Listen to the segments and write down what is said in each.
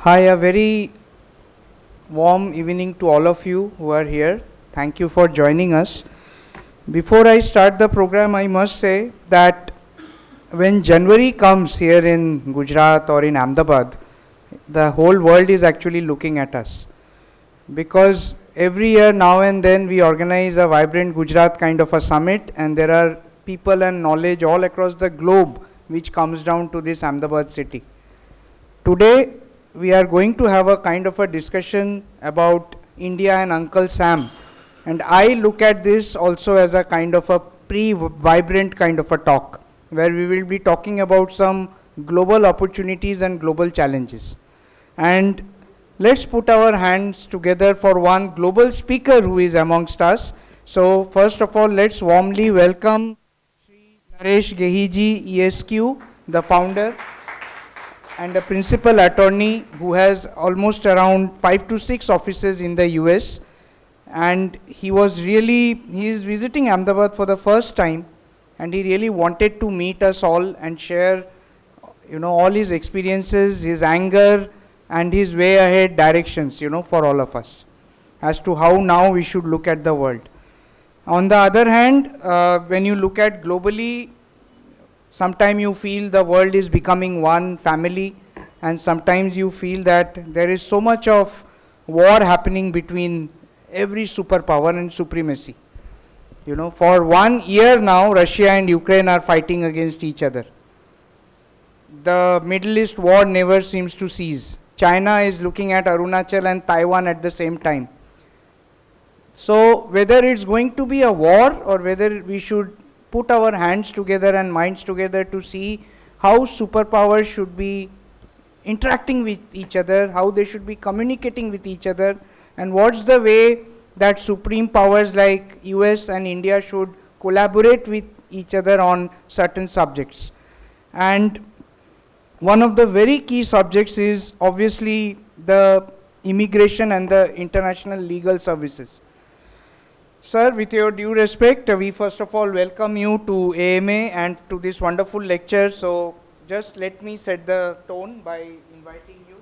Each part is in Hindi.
Hi, a very warm evening to all of you who are here. Thank you for joining us. Before I start the program, I must say that when January comes here in Gujarat or in Ahmedabad, the whole world is actually looking at us. Because every year, now and then, we organize a vibrant Gujarat kind of a summit, and there are people and knowledge all across the globe which comes down to this Ahmedabad city. Today, we are going to have a kind of a discussion about India and Uncle Sam. And I look at this also as a kind of a pre-vibrant kind of a talk, where we will be talking about some global opportunities and global challenges. And let's put our hands together for one global speaker who is amongst us. So first of all, let's warmly welcome Shri Naresh Gehiji, ESQ, the founder and a principal attorney who has almost around 5 to 6 offices in the US. And he is visiting Ahmedabad for the first time, and he really wanted to meet us all and share, all his experiences, his anger, and his way ahead directions, for all of us as to how now we should look at the world. On the other hand, when you look at globally, sometimes you feel the world is becoming one family, and sometimes you feel that there is so much of war happening between every superpower and supremacy. For 1 year now, Russia and Ukraine are fighting against each other. The Middle East war never seems to cease. China is looking at Arunachal and Taiwan at the same time. So whether it's going to be a war or whether we should put our hands together and minds together to see how superpowers should be interacting with each other, how they should be communicating with each other, and what's the way that supreme powers like US and India should collaborate with each other on certain subjects. And one of the very key subjects is obviously the immigration and the international legal services. Sir, with your due respect, we first of all welcome you to AMA and to this wonderful lecture. So just let me set the tone by inviting you.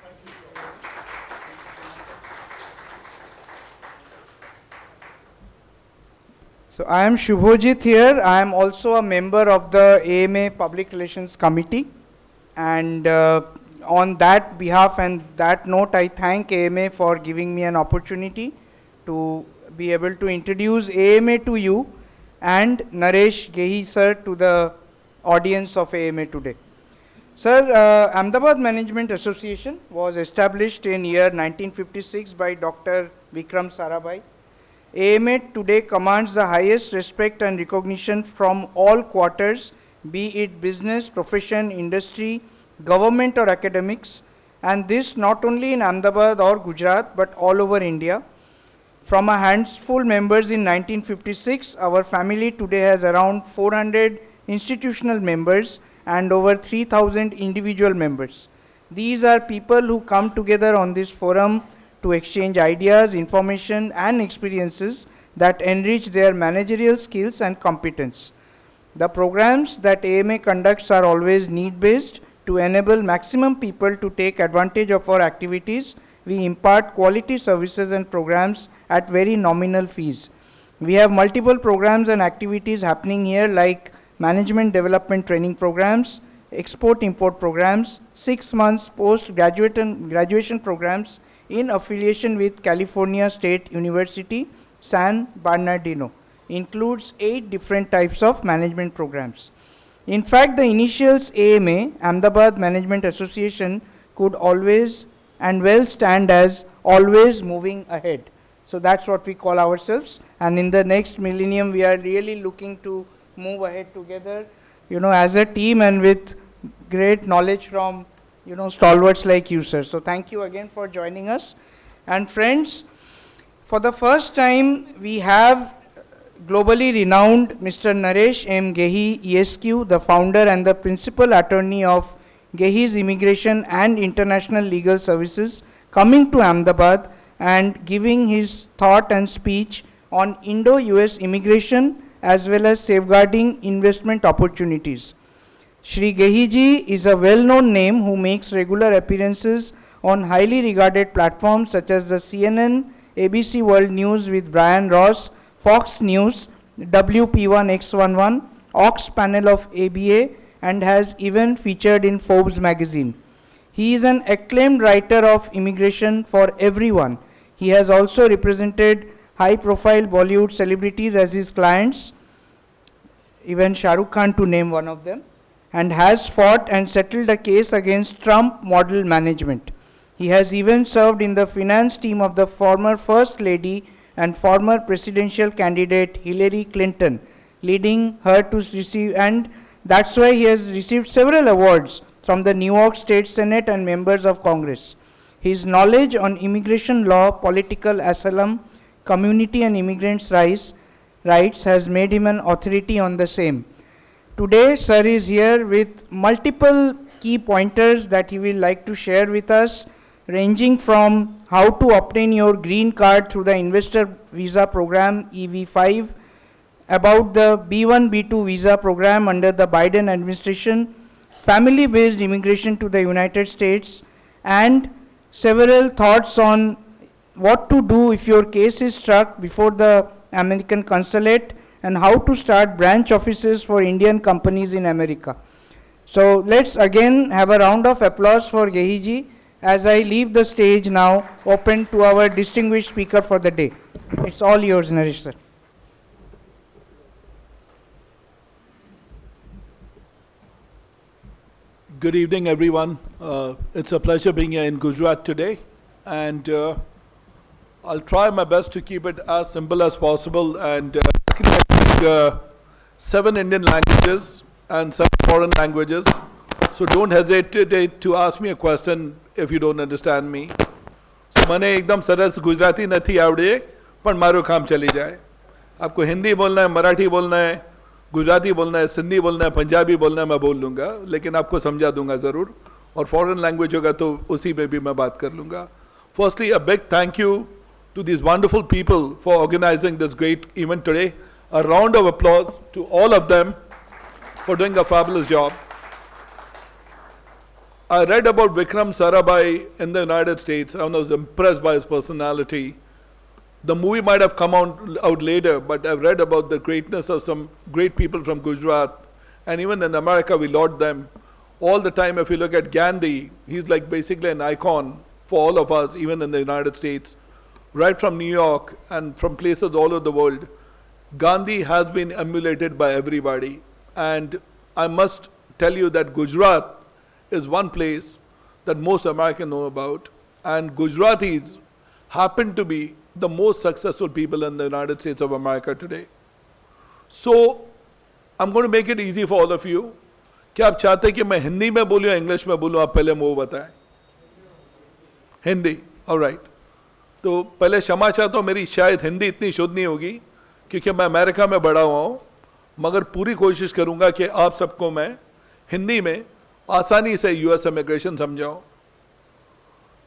Thank you so much. So I am Shubhojit here. I am also a member of the AMA Public Relations Committee. And on that behalf and that note, I thank AMA for giving me an opportunity to be able to introduce AMA to you and Naresh Gehi sir to the audience of AMA today. Sir, Ahmedabad Management Association was established in year 1956 by Dr. Vikram Sarabhai. AMA today commands the highest respect and recognition from all quarters, be it business, profession, industry, government or academics, and this not only in Ahmedabad or Gujarat but all over India. From a handful members in 1956, our family today has around 400 institutional members and over 3,000 individual members. These are people who come together on this forum to exchange ideas, information and experiences that enrich their managerial skills and competence. The programs that AMA conducts are always need-based to enable maximum people to take advantage of our activities. We impart quality services and programs at very nominal fees. We have multiple programs and activities happening here like management development training programs, export-import programs, 6 months post-graduate and graduation programs in affiliation with California State University, San Bernardino. Includes 8 different types of management programs. In fact, the initials AMA, Ahmedabad Management Association, could always and will stand as always moving ahead. So that's what we call ourselves. And in the next millennium, we are really looking to move ahead together, as a team and with great knowledge from, stalwarts like you, sir. So thank you again for joining us. And friends, for the first time, we have globally renowned Mr. Naresh M. Gehi, ESQ, the founder and the principal attorney of Gehi's Immigration and International Legal Services, coming to Ahmedabad and giving his thought and speech on Indo-US immigration as well as safeguarding investment opportunities. Shri Gehiji is a well-known name who makes regular appearances on highly regarded platforms such as the CNN, ABC World News with Brian Ross, Fox News, WP1X11, Ox panel of ABA, and has even featured in Forbes magazine. He is an acclaimed writer of immigration for everyone. He has also represented high-profile Bollywood celebrities as his clients, even Shah Rukh Khan to name one of them, and has fought and settled a case against Trump model management. He has even served in the finance team of the former First Lady and former presidential candidate Hillary Clinton, leading her to receive, and that's why he has received several awards from the New York State Senate and members of Congress. His knowledge on immigration law, political asylum, community and immigrants' rights has made him an authority on the same. Today, sir is here with multiple key pointers that he will like to share with us, ranging from how to obtain your green card through the investor visa program EV5, about the B1, B2 visa program under the Biden administration, family-based immigration to the United States, and several thoughts on what to do if your case is struck before the American consulate and how to start branch offices for Indian companies in America. So let's again have a round of applause for Gehiji as I leave the stage now open to our distinguished speaker for the day. It's all yours, Naresh sir. Good evening, everyone. It's a pleasure being here in Gujarat today, and I'll try my best to keep it as simple as possible. And luckily I speak 7 Indian languages and 7 foreign languages, so don't hesitate to ask me a question if you don't understand me. So મને એકદમ સરસ ગુજરાતી નથી આવડે પણ મારું કામ ચલી જાય. आपको हिंदी बोलना है, मराठी बोलना है, गुजराती बोलना है, सिंधी बोलना है, पंजाबी बोलना है, मैं बोल लूँगा, लेकिन आपको समझा दूंगा ज़रूर. और फॉरेन लैंग्वेज होगा तो उसी में भी मैं बात कर लूँगा. Firstly, a big thank you to these wonderful people for organizing this great event today. A round of applause to all of them for doing a fabulous job. I read about Vikram Sarabhai in the United States and I was impressed by his personality. The movie might have come out later, but I've read about the greatness of some great people from Gujarat, and even in America we laud them all the time. If you look at Gandhi, he's like basically an icon for all of us, even in the United States, right from New York and from places all over the world. Gandhi has been emulated by everybody, and I must tell you that Gujarat is one place that most Americans know about, and Gujaratis happen to be the most successful people in the United States of America today. So, I'm going to make it easy for all of you. क्या आप चाहते हैं कि मैं हिंदी में बोलूँ या इंग्लिश में बोलूँ? आप पहले मुझे बताएं. हिंदी, ऑलराइट. तो पहले क्षमा चाहता हूँ, मेरी शायद हिंदी इतनी शुद्ध नहीं होगी क्योंकि मैं अमेरिका में बड़ा हुआ हूँ, मगर पूरी कोशिश करूँगा कि आप सबको मैं हिंदी में आसानी से यूएस इमिग्रेशन समझाऊँ.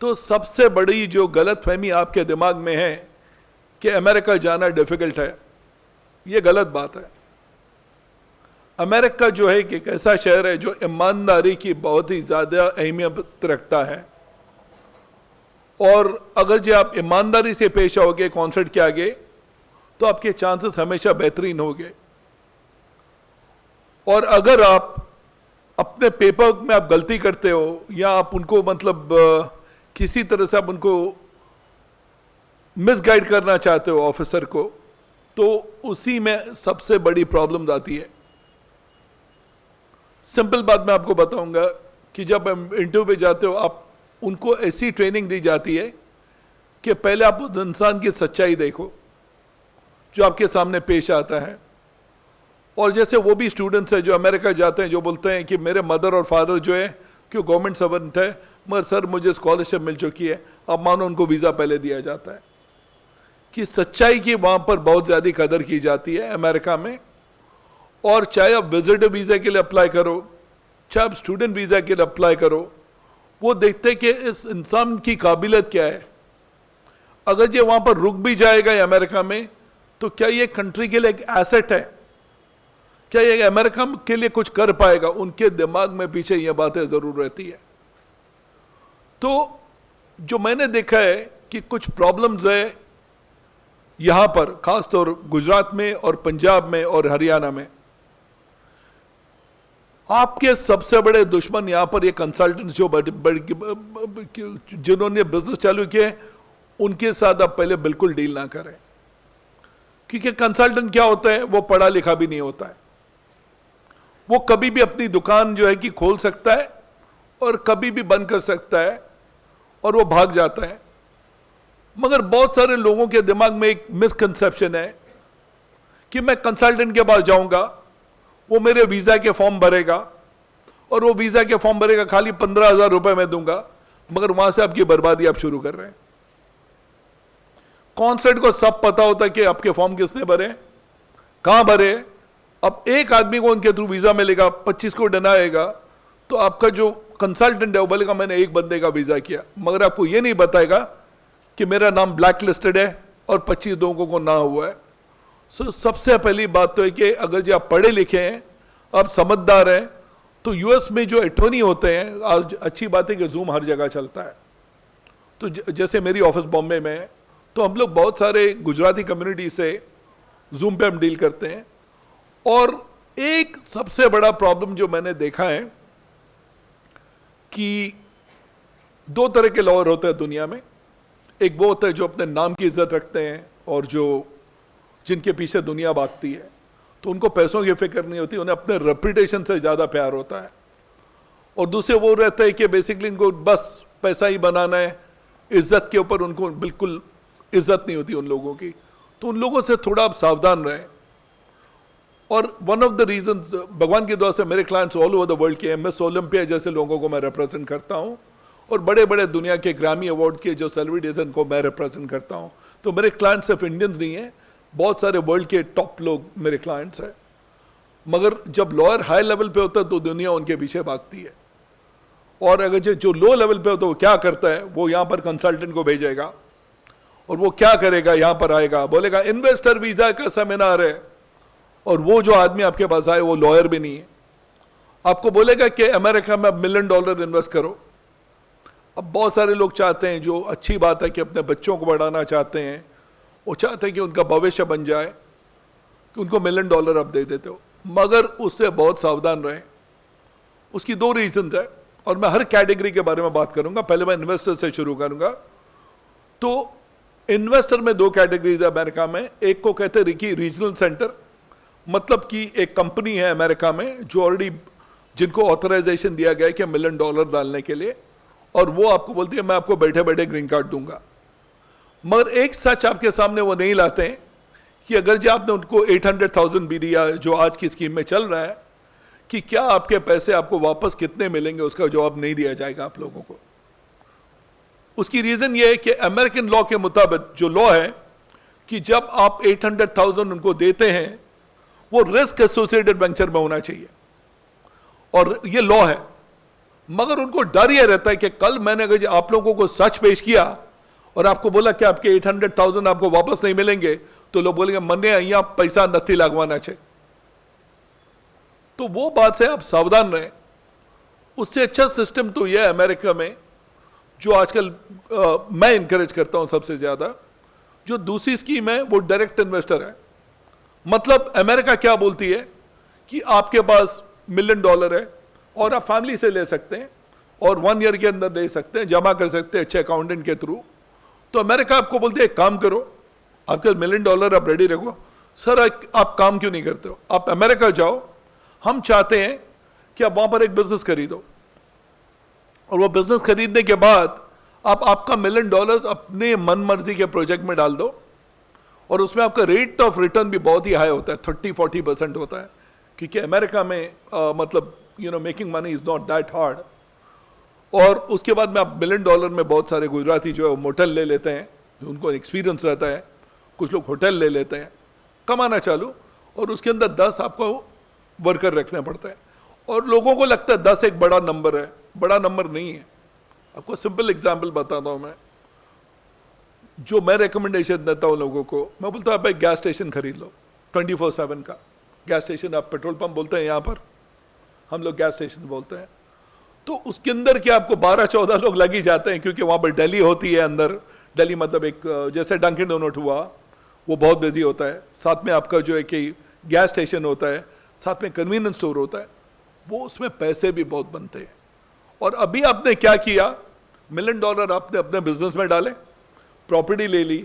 तो सबसे बड़ी जो गलतफहमी आपके दिमाग में है कि अमेरिका जाना डिफ़िकल्ट है, ये गलत बात है. अमेरिका जो है कि एक ऐसा शहर है जो ईमानदारी की बहुत ही ज़्यादा अहमियत रखता है, और अगर जो आप ईमानदारी से पेश आओगे कॉन्सर्ट के आगे तो आपके चांसेस हमेशा बेहतरीन होंगे. और अगर आप अपने पेपर में आप गलती करते हो या आप उनको मतलब किसी तरह से आप उनको मिसगाइड करना चाहते हो ऑफिसर को, तो उसी में सबसे बड़ी प्रॉब्लम्स आती है. सिंपल बात मैं आपको बताऊंगा कि जब इंटरव्यू पे जाते हो आप उनको ऐसी ट्रेनिंग दी जाती है कि पहले आप उस इंसान की सच्चाई देखो जो आपके सामने पेश आता है. और जैसे वो भी स्टूडेंट्स हैं जो अमेरिका जाते हैं जो बोलते हैं कि मेरे मदर और फादर जो है कि गवर्नमेंट सर्वेंट है, मगर सर मुझे स्कॉलरशिप मिल चुकी है. अब मानो उनको वीज़ा पहले दिया जाता है. कि सच्चाई की वहाँ पर बहुत ज़्यादा कदर की जाती है अमेरिका में. और चाहे आप विजिटर वीज़ा के लिए अप्लाई करो, चाहे आप स्टूडेंट वीज़ा के लिए अप्लाई करो, वो देखते हैं कि इस इंसान की काबिलियत क्या है. अगर ये वहाँ पर रुक भी जाएगा या अमेरिका में, तो क्या ये कंट्री के लिए एक एसेट है, क्या ये अमेरिका के लिए कुछ कर पाएगा? उनके दिमाग में पीछे ये बातें ज़रूर रहती है. तो जो मैंने देखा है कि कुछ प्रॉब्लम्स है यहां पर, खासतौर गुजरात में और पंजाब में और हरियाणा में। आपके सबसे बड़े दुश्मन यहां पर ये कंसल्टेंट जो जिन्होंने बिजनेस चालू किए, उनके साथ आप पहले बिल्कुल डील ना करें, क्योंकि कंसल्टेंट क्या होता है, वो पढ़ा लिखा भी नहीं होता है। वो कभी भी अपनी दुकान जो है कि खोल सकता है और कभी भी बंद कर सकता है और वो भाग जाता है। मगर बहुत सारे लोगों के दिमाग में एक मिसकंसेप्शन है कि मैं कंसल्टेंट के पास जाऊंगा, वो मेरे वीजा के फॉर्म भरेगा और वो वीजा के फॉर्म भरेगा, खाली 15,000 रुपए मैं दूंगा, मगर वहां से आपकी बर्बादी आप शुरू कर रहे हैं। कॉन्सर्ट को सब पता होता है कि आपके फॉर्म किसने भरे, कहां भरे। अब एक आदमी को उनके थ्रू वीजा मिलेगा, 25 को डनाएगा, तो आपका जो कंसल्टेंट है वो बोलेगा मैंने एक बंदे का वीजा किया, मगर आपको ये नहीं बताएगा कि मेरा नाम ब्लैक लिस्टेड है और 25 लोगों को ना हुआ है। सो सबसे पहली बात तो है कि अगर जो आप पढ़े लिखे हैं, आप समझदार हैं, तो यूएस में जो अटॉर्नी होते हैं, आज अच्छी बात है कि जूम हर जगह चलता है। तो जैसे मेरी ऑफिस बॉम्बे में है, तो हम लोग बहुत सारे गुजराती कम्युनिटी से जूम पे हम डील करते हैं। और एक सबसे बड़ा प्रॉब्लम जो मैंने देखा है कि दो तरह के लॉयर होते हैं दुनिया में। एक वो होता है जो अपने नाम की इज्जत रखते हैं और जो जिनके पीछे दुनिया भागती है, तो उनको पैसों की फिक्र नहीं होती, उन्हें अपने रेपुटेशन से ज़्यादा प्यार होता है। और दूसरे वो रहते हैं कि बेसिकली इनको बस पैसा ही बनाना है, इज्जत के ऊपर उनको बिल्कुल इज्जत नहीं होती उन लोगों की। तो उन लोगों से थोड़ा आप सावधान रहें। और वन ऑफ द रीजंस, भगवान की दुआ से मेरे clients all over the world के हैं। मिस ओलंपिया जैसे लोगों को मैं रिप्रेजेंट करता हूं और बड़े बड़े दुनिया के ग्रामी अवार्ड के जो सेलिब्रिटीज को मैं रिप्रेजेंट करता हूं। तो मेरे क्लाइंट्स सिर्फ इंडियंस नहीं हैं, बहुत सारे वर्ल्ड के टॉप लोग मेरे क्लाइंट्स हैं। मगर जब लॉयर हाई लेवल पे होता है तो दुनिया उनके पीछे भागती है। और अगर जो लो लेवल पे होता है वो क्या करता है, वो यहाँ पर कंसल्टेंट को भेजेगा और वो क्या करेगा, यहाँ पर आएगा, बोलेगा इन्वेस्टर वीजा का सेमिनार है, और वो जो आदमी आपके पास आए वो लॉयर भी नहीं है। आपको बोलेगा कि अमेरिका में अब $1 मिलियन इन्वेस्ट करो। अब बहुत सारे लोग चाहते हैं, जो अच्छी बात है कि अपने बच्चों को बढ़ाना चाहते हैं, वो चाहते हैं कि उनका भविष्य बन जाए, कि उनको $1 मिलियन अब दे देते हो, मगर उससे बहुत सावधान रहें। उसकी दो रीजंस है और मैं हर कैटेगरी के बारे में बात करूंगा। पहले मैं इन्वेस्टर से शुरू करूंगा। तो इन्वेस्टर में दो कैटेगरीज है अमेरिका में। एक को कहते हैं रीजनल सेंटर, मतलब कि एक कंपनी है अमेरिका में जो ऑलरेडी, जिनको ऑथराइजेशन दिया गया है कि $1 मिलियन डालने के लिए, और वो आपको बोलती है मैं आपको बैठे बैठे ग्रीन कार्ड दूंगा। मगर एक सच आपके सामने वो नहीं लाते हैं कि अगर जो आपने उनको 800,000 भी दिया, जो आज की स्कीम में चल रहा है, कि क्या आपके पैसे आपको वापस कितने मिलेंगे, उसका जवाब नहीं दिया जाएगा आप लोगों को। उसकी रीजन ये है कि अमेरिकन लॉ के मुताबिक जो लॉ है कि जब आप 800,000 उनको देते हैं, वो रिस्क एसोसिएटेड वेंचर में होना चाहिए, और ये लॉ है। मगर उनको डर ये रहता है कि कल मैंने अगर आप लोगों को सच पेश किया और आपको बोला कि आपके 800,000 आपको वापस नहीं मिलेंगे, तो लोग बोलेंगे मने अहियां पैसा नहीं लगवाना चाहिए। तो वो बात से आप सावधान रहें। उससे अच्छा सिस्टम तो यह है अमेरिका में, जो आजकल मैं इनकरेज करता हूं सबसे ज्यादा, जो दूसरी स्कीम है वो डायरेक्ट इन्वेस्टर है। मतलब अमेरिका क्या बोलती है कि आपके पास $1 मिलियन है और आप फैमिली से ले सकते हैं और 1 ईयर के अंदर दे सकते हैं, जमा कर सकते हैं अच्छे अकाउंटेंट के थ्रू। तो अमेरिका आपको बोलती है एक काम करो, आपके $1 मिलियन आप रेडी रखो। सर आप काम क्यों नहीं करते हो, आप अमेरिका जाओ, हम चाहते हैं कि आप वहां पर एक बिजनेस खरीदो, और वो बिजनेस खरीदने के बाद आप आपका $1 मिलियन अपने मन मर्जी के प्रोजेक्ट में डाल दो, और उसमें आपका रेट ऑफ रिटर्न भी बहुत ही हाई होता है, 30-40% होता है, क्योंकि अमेरिका में मतलब making money is not that hard. और उसके बाद में आप $1 मिलियन में बहुत सारे गुजराती जो है वो मोटल ले लेते हैं, उनको एक्सपीरियंस रहता है, कुछ लोग होटल ले लेते हैं, कमाना चालू, और उसके अंदर 10 आपको वर्कर रखने पड़ते हैं। और लोगों को लगता है 10 एक बड़ा नंबर है, बड़ा नंबर नहीं है। आपको सिंपल एग्जाम्पल बताता हूं मैं, जो मैं रिकमेंडेशन देता हूं लोगों को, मैं बोलता हूं आप एक गैस स्टेशन खरीद लो 24/7 का। गैस स्टेशन आप पेट्रोल पंप बोलते हैं, यहाँ पर हम लोग गैस स्टेशन बोलते हैं। तो उसके अंदर क्या आपको 12-14 लोग लग ही जाते हैं, क्योंकि वहां पर दिल्ली होती है अंदर। दिल्ली मतलब एक जैसे डंकिन डोनट हुआ, वो बहुत बिजी होता है, साथ में आपका जो है कि गैस स्टेशन होता है, साथ में कन्वीनियंस स्टोर होता है, वो उसमें पैसे भी बहुत बनते हैं। और अभी आपने क्या किया, $1 मिलियन आपने अपने बिजनेस में डाले, प्रॉपर्टी ले ली,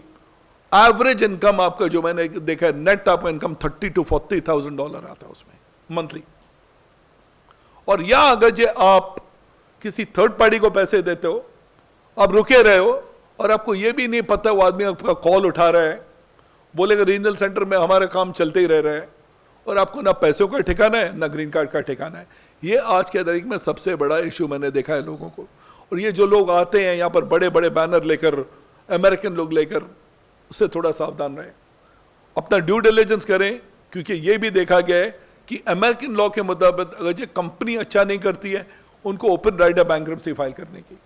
एवरेज इनकम आपका जो मैंने देखा है, नेट आपका इनकम $30,000 to $40,000 आता है उसमें मंथली। और या अगर जे आप किसी थर्ड पार्टी को पैसे देते हो, आप रुके रहे हो और आपको यह भी नहीं पता वो आदमी आपका कॉल उठा रहा है, बोलेगा रीजनल सेंटर में हमारा काम चलते ही रह रहा है, और आपको ना पैसों का ठिकाना है ना ग्रीन कार्ड का ठिकाना है। ये आज के तारीख में सबसे बड़ा इशू मैंने देखा है लोगों को। और ये जो लोग आते हैं यहाँ पर बड़े बड़े बैनर लेकर, अमेरिकन लोग लेकर, उससे थोड़ा सावधान रहें, अपना ड्यू डिलिजेंस करें, क्योंकि ये भी देखा गया है कि अमेरिकन लॉ के मुताबिक अगर ये कंपनी अच्छा नहीं करती है, उनको ओपन राइट है बैंक्रप्सी फाइल करने की,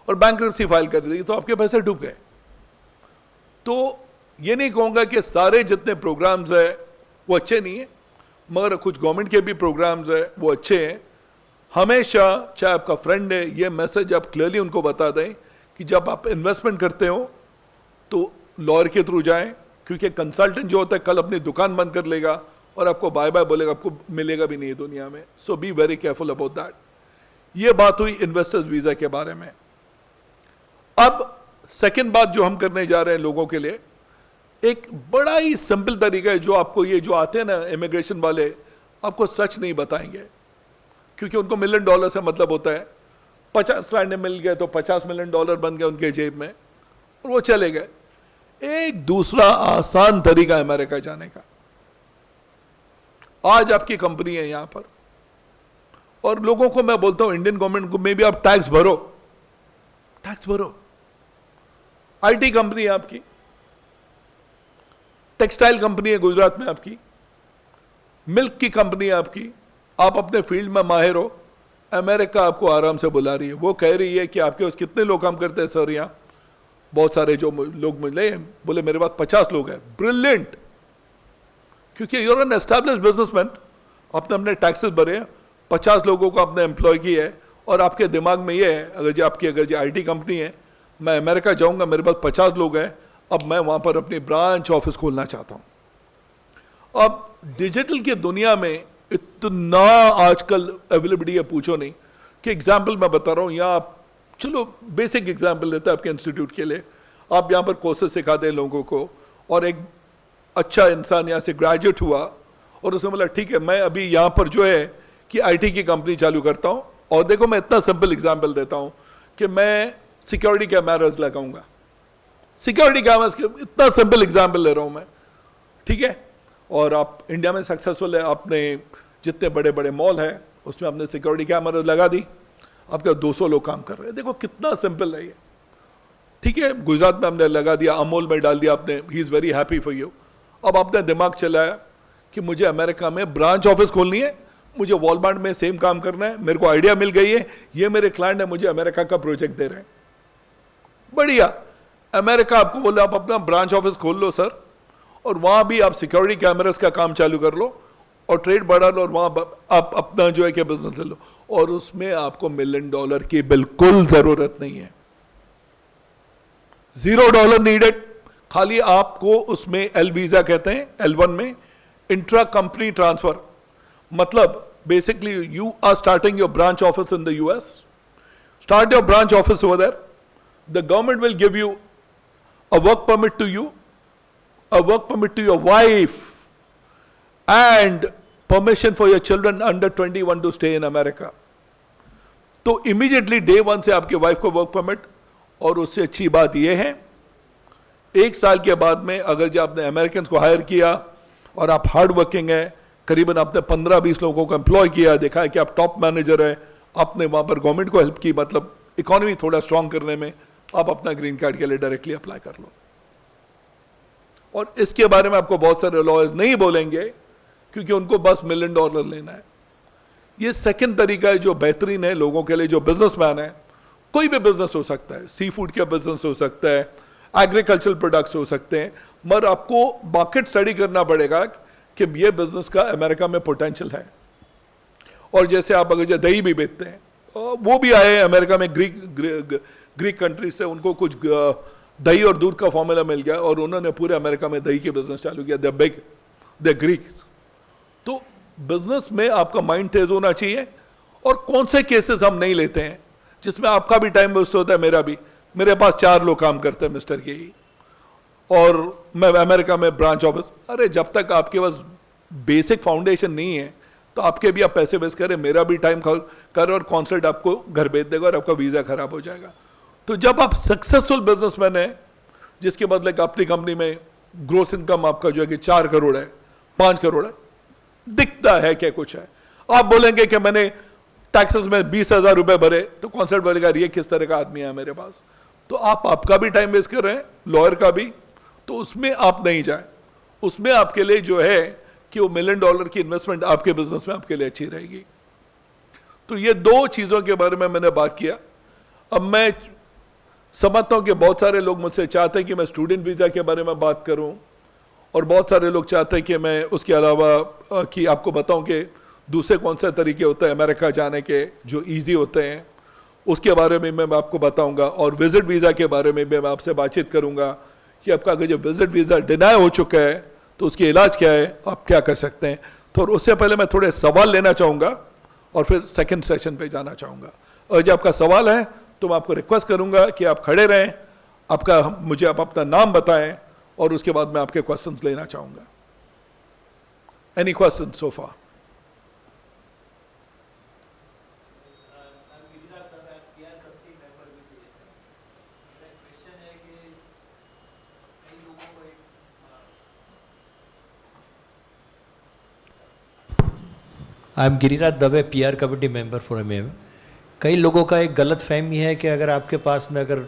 और बैंक्रप्सी फाइल कर दी तो आपके पैसे डूब गए। तो ये नहीं कहूंगा कि सारे जितने प्रोग्राम्स है वो अच्छे नहीं है, मगर कुछ गवर्नमेंट के भी प्रोग्राम्स है वो अच्छे हैं। हमेशा चाहे आपका फ्रेंड है, ये मैसेज आप क्लियरली उनको बता दें कि जब आप इन्वेस्टमेंट करते हो तो लॉयर के थ्रू जाएं, क्योंकि कंसल्टेंट जो होता है कल अपनी दुकान बंद कर लेगा और आपको बाय बाय बोलेगा, आपको मिलेगा भी नहीं दुनिया में। So be very careful about that. ये बात हुई इन्वेस्टर्स वीजा के बारे में। अब सेकंड बात जो हम करने जा रहे हैं लोगों के लिए, एक बड़ा ही सिंपल तरीका है, जो आपको ये जो आते हैं ना इमिग्रेशन वाले, आपको सच नहीं बताएंगे, क्योंकि उनको $1 मिलियन से मतलब होता है 50 लैंड मिल गए तो $50 मिलियन बन गए उनके जेब में और वो चले गए। एक दूसरा आसान तरीका है अमेरिका जाने का। आज आपकी कंपनी है यहां पर, और लोगों को मैं बोलता हूं इंडियन गवर्नमेंट को में भी आप टैक्स भरो, टैक्स भरो। आईटी कंपनी है आपकी, टेक्सटाइल कंपनी है गुजरात में आपकी, मिल्क की कंपनी है आपकी, आप अपने फील्ड में माहिर हो, अमेरिका आपको आराम से बुला रही है। वो कह रही है कि आपके पास कितने लोग काम करते हैं सर यहाँ? बहुत सारे जो लोग मिले बोले मेरे पास 50 लोग हैं। ब्रिलियंट, क्योंकि यूर एन एस्टैब्लिश्ड बिजनेसमैन, आपने अपने टैक्सेस भरे हैं, 50 लोगों को आपने एम्प्लॉय किया है, और आपके दिमाग में ये है अगर जो आईटी कंपनी है, मैं अमेरिका जाऊंगा, मेरे पास 50 लोग हैं, अब मैं वहां पर अपनी ब्रांच ऑफिस खोलना चाहता हूं। अब डिजिटल की दुनिया में इतना आजकल अवेलेबिलिटी है, पूछो नहीं। कि एग्जाम्पल मैं बता रहा हूं, यहाँ आप चलो बेसिक एग्जाम्पल लेते हैं आपके इंस्टीट्यूट के लिए। आप यहाँ पर कोर्सेज सिखाते हैं लोगों को, और एक अच्छा इंसान यहाँ से ग्रेजुएट हुआ और उसने बोला ठीक है मैं अभी यहाँ पर जो है कि आईटी की कंपनी चालू करता हूँ, और देखो मैं इतना सिंपल एग्जाम्पल देता हूँ कि मैं सिक्योरिटी कैमरास लगाऊंगा। सिक्योरिटी कैमरास, इतना सिंपल एग्जाम्पल ले रहा हूँ मैं, ठीक है। और आप इंडिया में सक्सेसफुल है, आपने जितने बड़े बड़े मॉल है उसमें आपने सिक्योरिटी कैमरा लगा दी, आपके 200 लोग काम कर रहे हैं। देखो कितना सिंपल है ये, ठीक है। गुजरात में हमने लगा दिया, अमूल में डाल दिया आपने, he is very happy for you. अब आपने दिमाग चलाया कि मुझे अमेरिका में ब्रांच ऑफिस खोलनी है, मुझे वॉलमार्ट में सेम काम करना है, मेरे को आइडिया मिल गई है, ये मेरे क्लाइंट है, मुझे अमेरिका का प्रोजेक्ट दे रहे हैं, बढ़िया। अमेरिका आपको बोला आप अपना ब्रांच ऑफिस खोल लो सर, और वहां भी आप सिक्योरिटी कैमरास का काम चालू कर लो और ट्रेड बढ़ा लो, और वहां आप अपना जो है क्या बिजनेस ले लो, और उसमें आपको $1 मिलियन की बिल्कुल जरूरत नहीं है, $0 नीडेड। खाली आपको उसमें एल वीजा कहते हैं, L1 में इंट्रा कंपनी ट्रांसफर, मतलब basically you are starting your branch office in the US, start your branch office over there, the government will give you a work permit to you, a work permit to your wife, and permission for your children under 21 to stay in America. तो immediately day 1 से आपके वाइफ को वर्क परमिट, और उससे अच्छी बात यह है 1 साल के बाद में अगर जो आपने अमेरिकन को हायर किया और आप हार्ड वर्किंग है, करीबन आपने 15-20 लोगों को एम्प्लॉय किया, देखा है कि आप टॉप मैनेजर है, आपने वहां पर गवर्नमेंट को हेल्प की, मतलब इकोनॉमी थोड़ा स्ट्रांग करने में, आप अपना ग्रीन कार्ड के लिए डायरेक्टली अप्लाई कर लो। और इसके बारे में आपको बहुत सारे लॉयर्स नहीं बोलेंगे, क्योंकि उनको बस $1 मिलियन लेना है। ये सेकंड तरीका है जो बेहतरीन है लोगों के लिए जो बिजनेसमैन है। कोई भी बिजनेस हो सकता है, सी फूड का बिजनेस हो सकता है, एग्रीकल्चरल प्रोडक्ट्स हो सकते हैं, मगर आपको मार्केट स्टडी करना पड़ेगा कि ये बिजनेस का अमेरिका में पोटेंशियल है। और जैसे आप अगर दही भी बेचते हैं, वो भी आए अमेरिका में ग्रीक कंट्री से, उनको कुछ दही और दूध का फॉर्मूला मिल गया और उन्होंने पूरे अमेरिका में दही के बिजनेस चालू किया। दे बिग, दे ग्रीक्स। तो बिजनेस में आपका माइंड तेज होना चाहिए। और कौन से केसेस हम नहीं लेते हैं जिसमें आपका भी टाइम वेस्ट होता है, मेरा भी। मेरे पास 4 लोग काम करते हैं मिस्टर के ही, और मैं अमेरिका में ब्रांच ऑफिस। अरे जब तक आपके पास बेसिक फाउंडेशन नहीं है तो आपके भी आप पैसे वेस्ट करें, मेरा भी टाइम कर, और कॉन्सर्ट आपको घर भेज देगा और आपका वीजा खराब हो जाएगा। तो जब आप सक्सेसफुल बिजनेसमैन है, जिसके बदले अपनी कंपनी में ग्रोस इनकम आपका जो है कि 4 करोड़ है, 5 करोड़ है, दिखता है क्या कुछ है, आप बोलेंगे कि मैंने टैक्सेस में 20,000 रुपए भरे, तो कॉन्सर्ट बोलेगा ये किस तरह का आदमी है मेरे पास। तो आप आपका भी टाइम वेस्ट कर रहे हैं, लॉयर का भी। तो उसमें आप नहीं जाए। उसमें आपके लिए जो है कि वो $1 मिलियन की इन्वेस्टमेंट आपके बिजनेस में आपके लिए अच्छी रहेगी। तो ये 2 चीजों के बारे में मैंने बात किया। अब मैं समझता हूं कि बहुत सारे लोग मुझसे चाहते हैं कि मैं स्टूडेंट वीजा के बारे में बात करूं, और बहुत सारे लोग चाहते हैं कि मैं उसके अलावा कि आपको बताऊं कि दूसरे कौन से तरीके होते हैं अमेरिका जाने के जो इजी होते हैं, उसके बारे में मैं आपको बताऊंगा। और विजिट वीजा के बारे में भी मैं आपसे बातचीत करूंगा कि आपका अगर जो विजिट वीजा डिनाई हो चुका है तो उसकी इलाज क्या है, आप क्या कर सकते हैं। तो उससे पहले मैं थोड़े सवाल लेना चाहूंगा और फिर सेकंड सेशन पे जाना चाहूंगा। और जब आपका सवाल है तो मैं आपको रिक्वेस्ट करूंगा कि आप खड़े रहें, मुझे आप अपना नाम बताएं, और उसके बाद मैं आपके क्वेश्चंस लेना चाहूंगा। Any question so far? I am Giriraj Dave, PR committee member for MM। कई लोगों का एक गलत फहमी है कि अगर आपके पास में अगर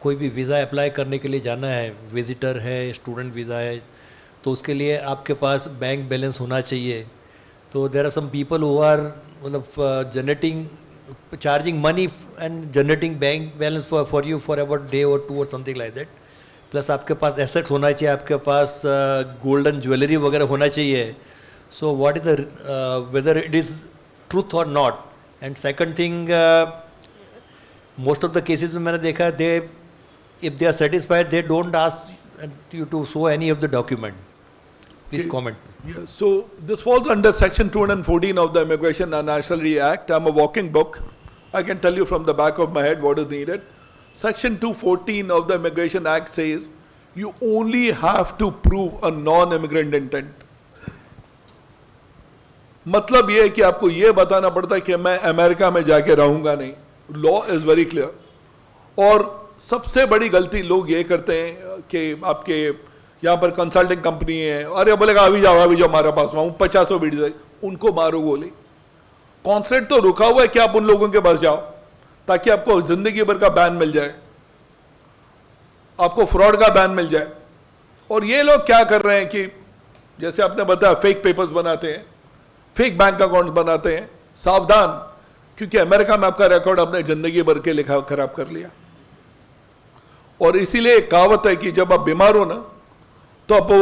कोई भी वीज़ा अप्लाई करने के लिए जाना है, विजिटर है, स्टूडेंट वीज़ा है, तो उसके लिए आपके पास बैंक बैलेंस होना चाहिए। तो there are some people who are generating charging money and generating bank balance for you for about day और 2 और समथिंग लाइक दैट। प्लस आपके पास एसेट्स होना चाहिए, आपके पास गोल्डन ज्वेलरी वगैरह होना चाहिए। So what is the whether it is truth or not? And second thing, most of the cases में मैंने देखा है, if they are satisfied, they don't ask you to show any of the document. Please comment. Yeah, so this falls under section 214 of the Immigration and Nationality Act. I'm a walking book. I can tell you from the back of my head what is needed. Section 214 of the Immigration Act says you only have to prove a non-immigrant intent. मतलब ये है कि आपको ये बताना पड़ता है कि मैं अमेरिका में जाके रहूंगा नहीं। Law is very clear. और सबसे बड़ी गलती लोग ये करते हैं कि आपके यहाँ पर कंसल्टिंग कंपनी है, अरे बोलेगा अभी जाओ हमारे पास, वहां 50 वीडियो, उनको मारो गोली। कॉन्सर्ट तो रुका हुआ है कि आप उन लोगों के पास जाओ ताकि आपको जिंदगी भर का बैन मिल जाए, आपको फ्रॉड का बैन मिल जाए। और ये लोग क्या कर रहे हैं कि जैसे आपने बताया फेक पेपर्स बनाते हैं, फेक बैंक अकाउंट बनाते हैं। सावधान, क्योंकि अमेरिका में आपका रिकॉर्ड आपने जिंदगी भर के लिखा खराब कर लिया। और इसीलिए एक कहावत है कि जब आप बीमार हो ना तो आप वो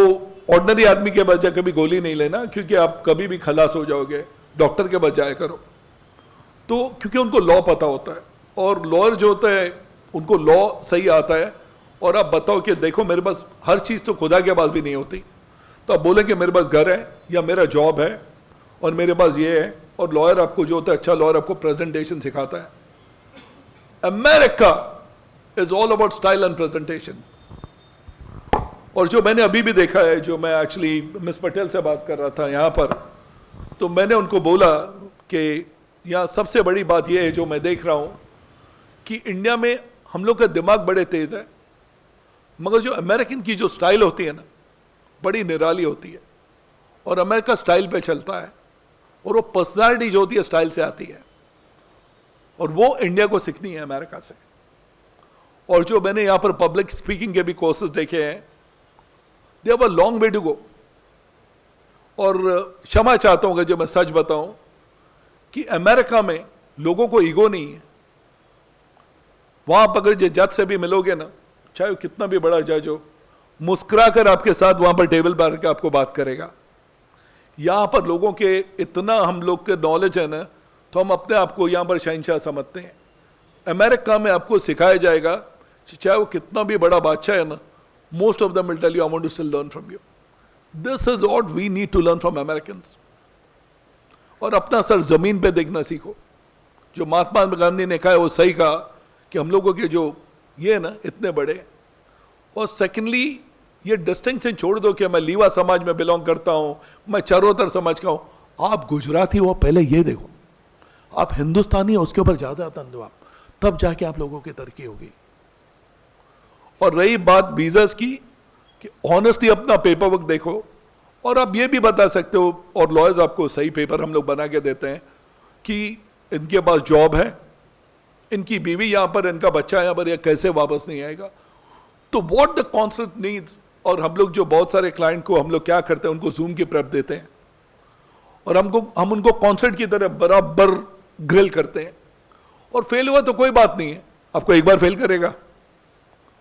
ऑर्डिनरी आदमी के पास जाकर कभी गोली नहीं लेना, क्योंकि आप कभी भी खलास हो जाओगे। डॉक्टर के पास जाया करो। तो क्योंकि उनको लॉ पता होता है, और लॉयर जो होता है उनको लॉ सही आता है। और आप बताओ कि देखो मेरे पास हर चीज तो खुदा के पास भी नहीं होती, तो आप बोले कि मेरे पास घर है या मेरा जॉब है और मेरे पास ये है। और लॉयर आपको जो होता है, अच्छा लॉयर आपको प्रेजेंटेशन सिखाता है। America is all about style and presentation. और जो मैंने अभी भी देखा है, जो मैं एक्चुअली मिस पटेल से बात कर रहा था यहाँ पर, तो मैंने उनको बोला कि यहाँ सबसे बड़ी बात यह है जो मैं देख रहा हूं कि इंडिया में हम लोग का दिमाग बड़े तेज है, मगर जो अमेरिकन की जो स्टाइल होती है ना, बड़ी निराली होती है। और अमेरिका स्टाइल पे चलता है, और वो पर्सनालिटी जो होती है स्टाइल से आती है, और वो इंडिया को सीखनी है अमेरिका से। और जो मैंने यहां पर पब्लिक स्पीकिंग के भी कोर्सेज देखे हैं, they have a long way to go. और क्षमा चाहता हूं कि जब मैं सच बताऊं कि अमेरिका में लोगों को ईगो नहीं है। वहां पर अगर जज से भी मिलोगे ना, चाहे वो कितना भी बड़ा जज हो, मुस्कुराकर आपके साथ वहां पर टेबल पर आकर आपको बात करेगा। यहां पर लोगों के इतना हम लोग के नॉलेज है ना, तो हम अपने आप को यहाँ पर शहंशाह समझते हैं। अमेरिका में आपको सिखाया जाएगा, चाहे वो कितना भी बड़ा बादशाह है ना, most of them will tell you, I want to still learn from you. This is what we need to learn from Americans. और अपना सर जमीन पे देखना सीखो। जो महात्मा गांधी ने कहा है वो सही कहा कि हम लोगों के जो ये है ना इतने बड़े। और सेकेंडली ये डिस्टिंक्शन छोड़ दो कि मैं लीवा समाज में बिलोंग करता हूँ, मैं चरोतर समाज का हूँ। आप गुजराती हो, पहले ये देखो, आप हिंदुस्तानी हो, उसके ऊपर ज्यादा तंज दो आप, तब जाके आप लोगों की तरक्की होगी। और रही बात वीजास की, कि ऑनेस्टली अपना पेपर वर्क देखो, और आप ये भी बता सकते हो, और लॉयर्स आपको सही पेपर हम लोग बना के देते हैं कि इनके पास जॉब है, इनकी बीवी यहाँ पर, इनका बच्चा यहाँ पर, या कैसे वापस नहीं आएगा। तो व्हाट द कॉन्सर्ट नीड्स। और हम लोग जो बहुत सारे क्लाइंट को हम लोग क्या करते हैं, उनको जूम की प्रेप देते हैं और हम उनको कॉन्सर्ट की तरह बराबर ग्रिल करते हैं। और फेल हुआ तो कोई बात नहीं है, आपको एक बार फेल करेगा,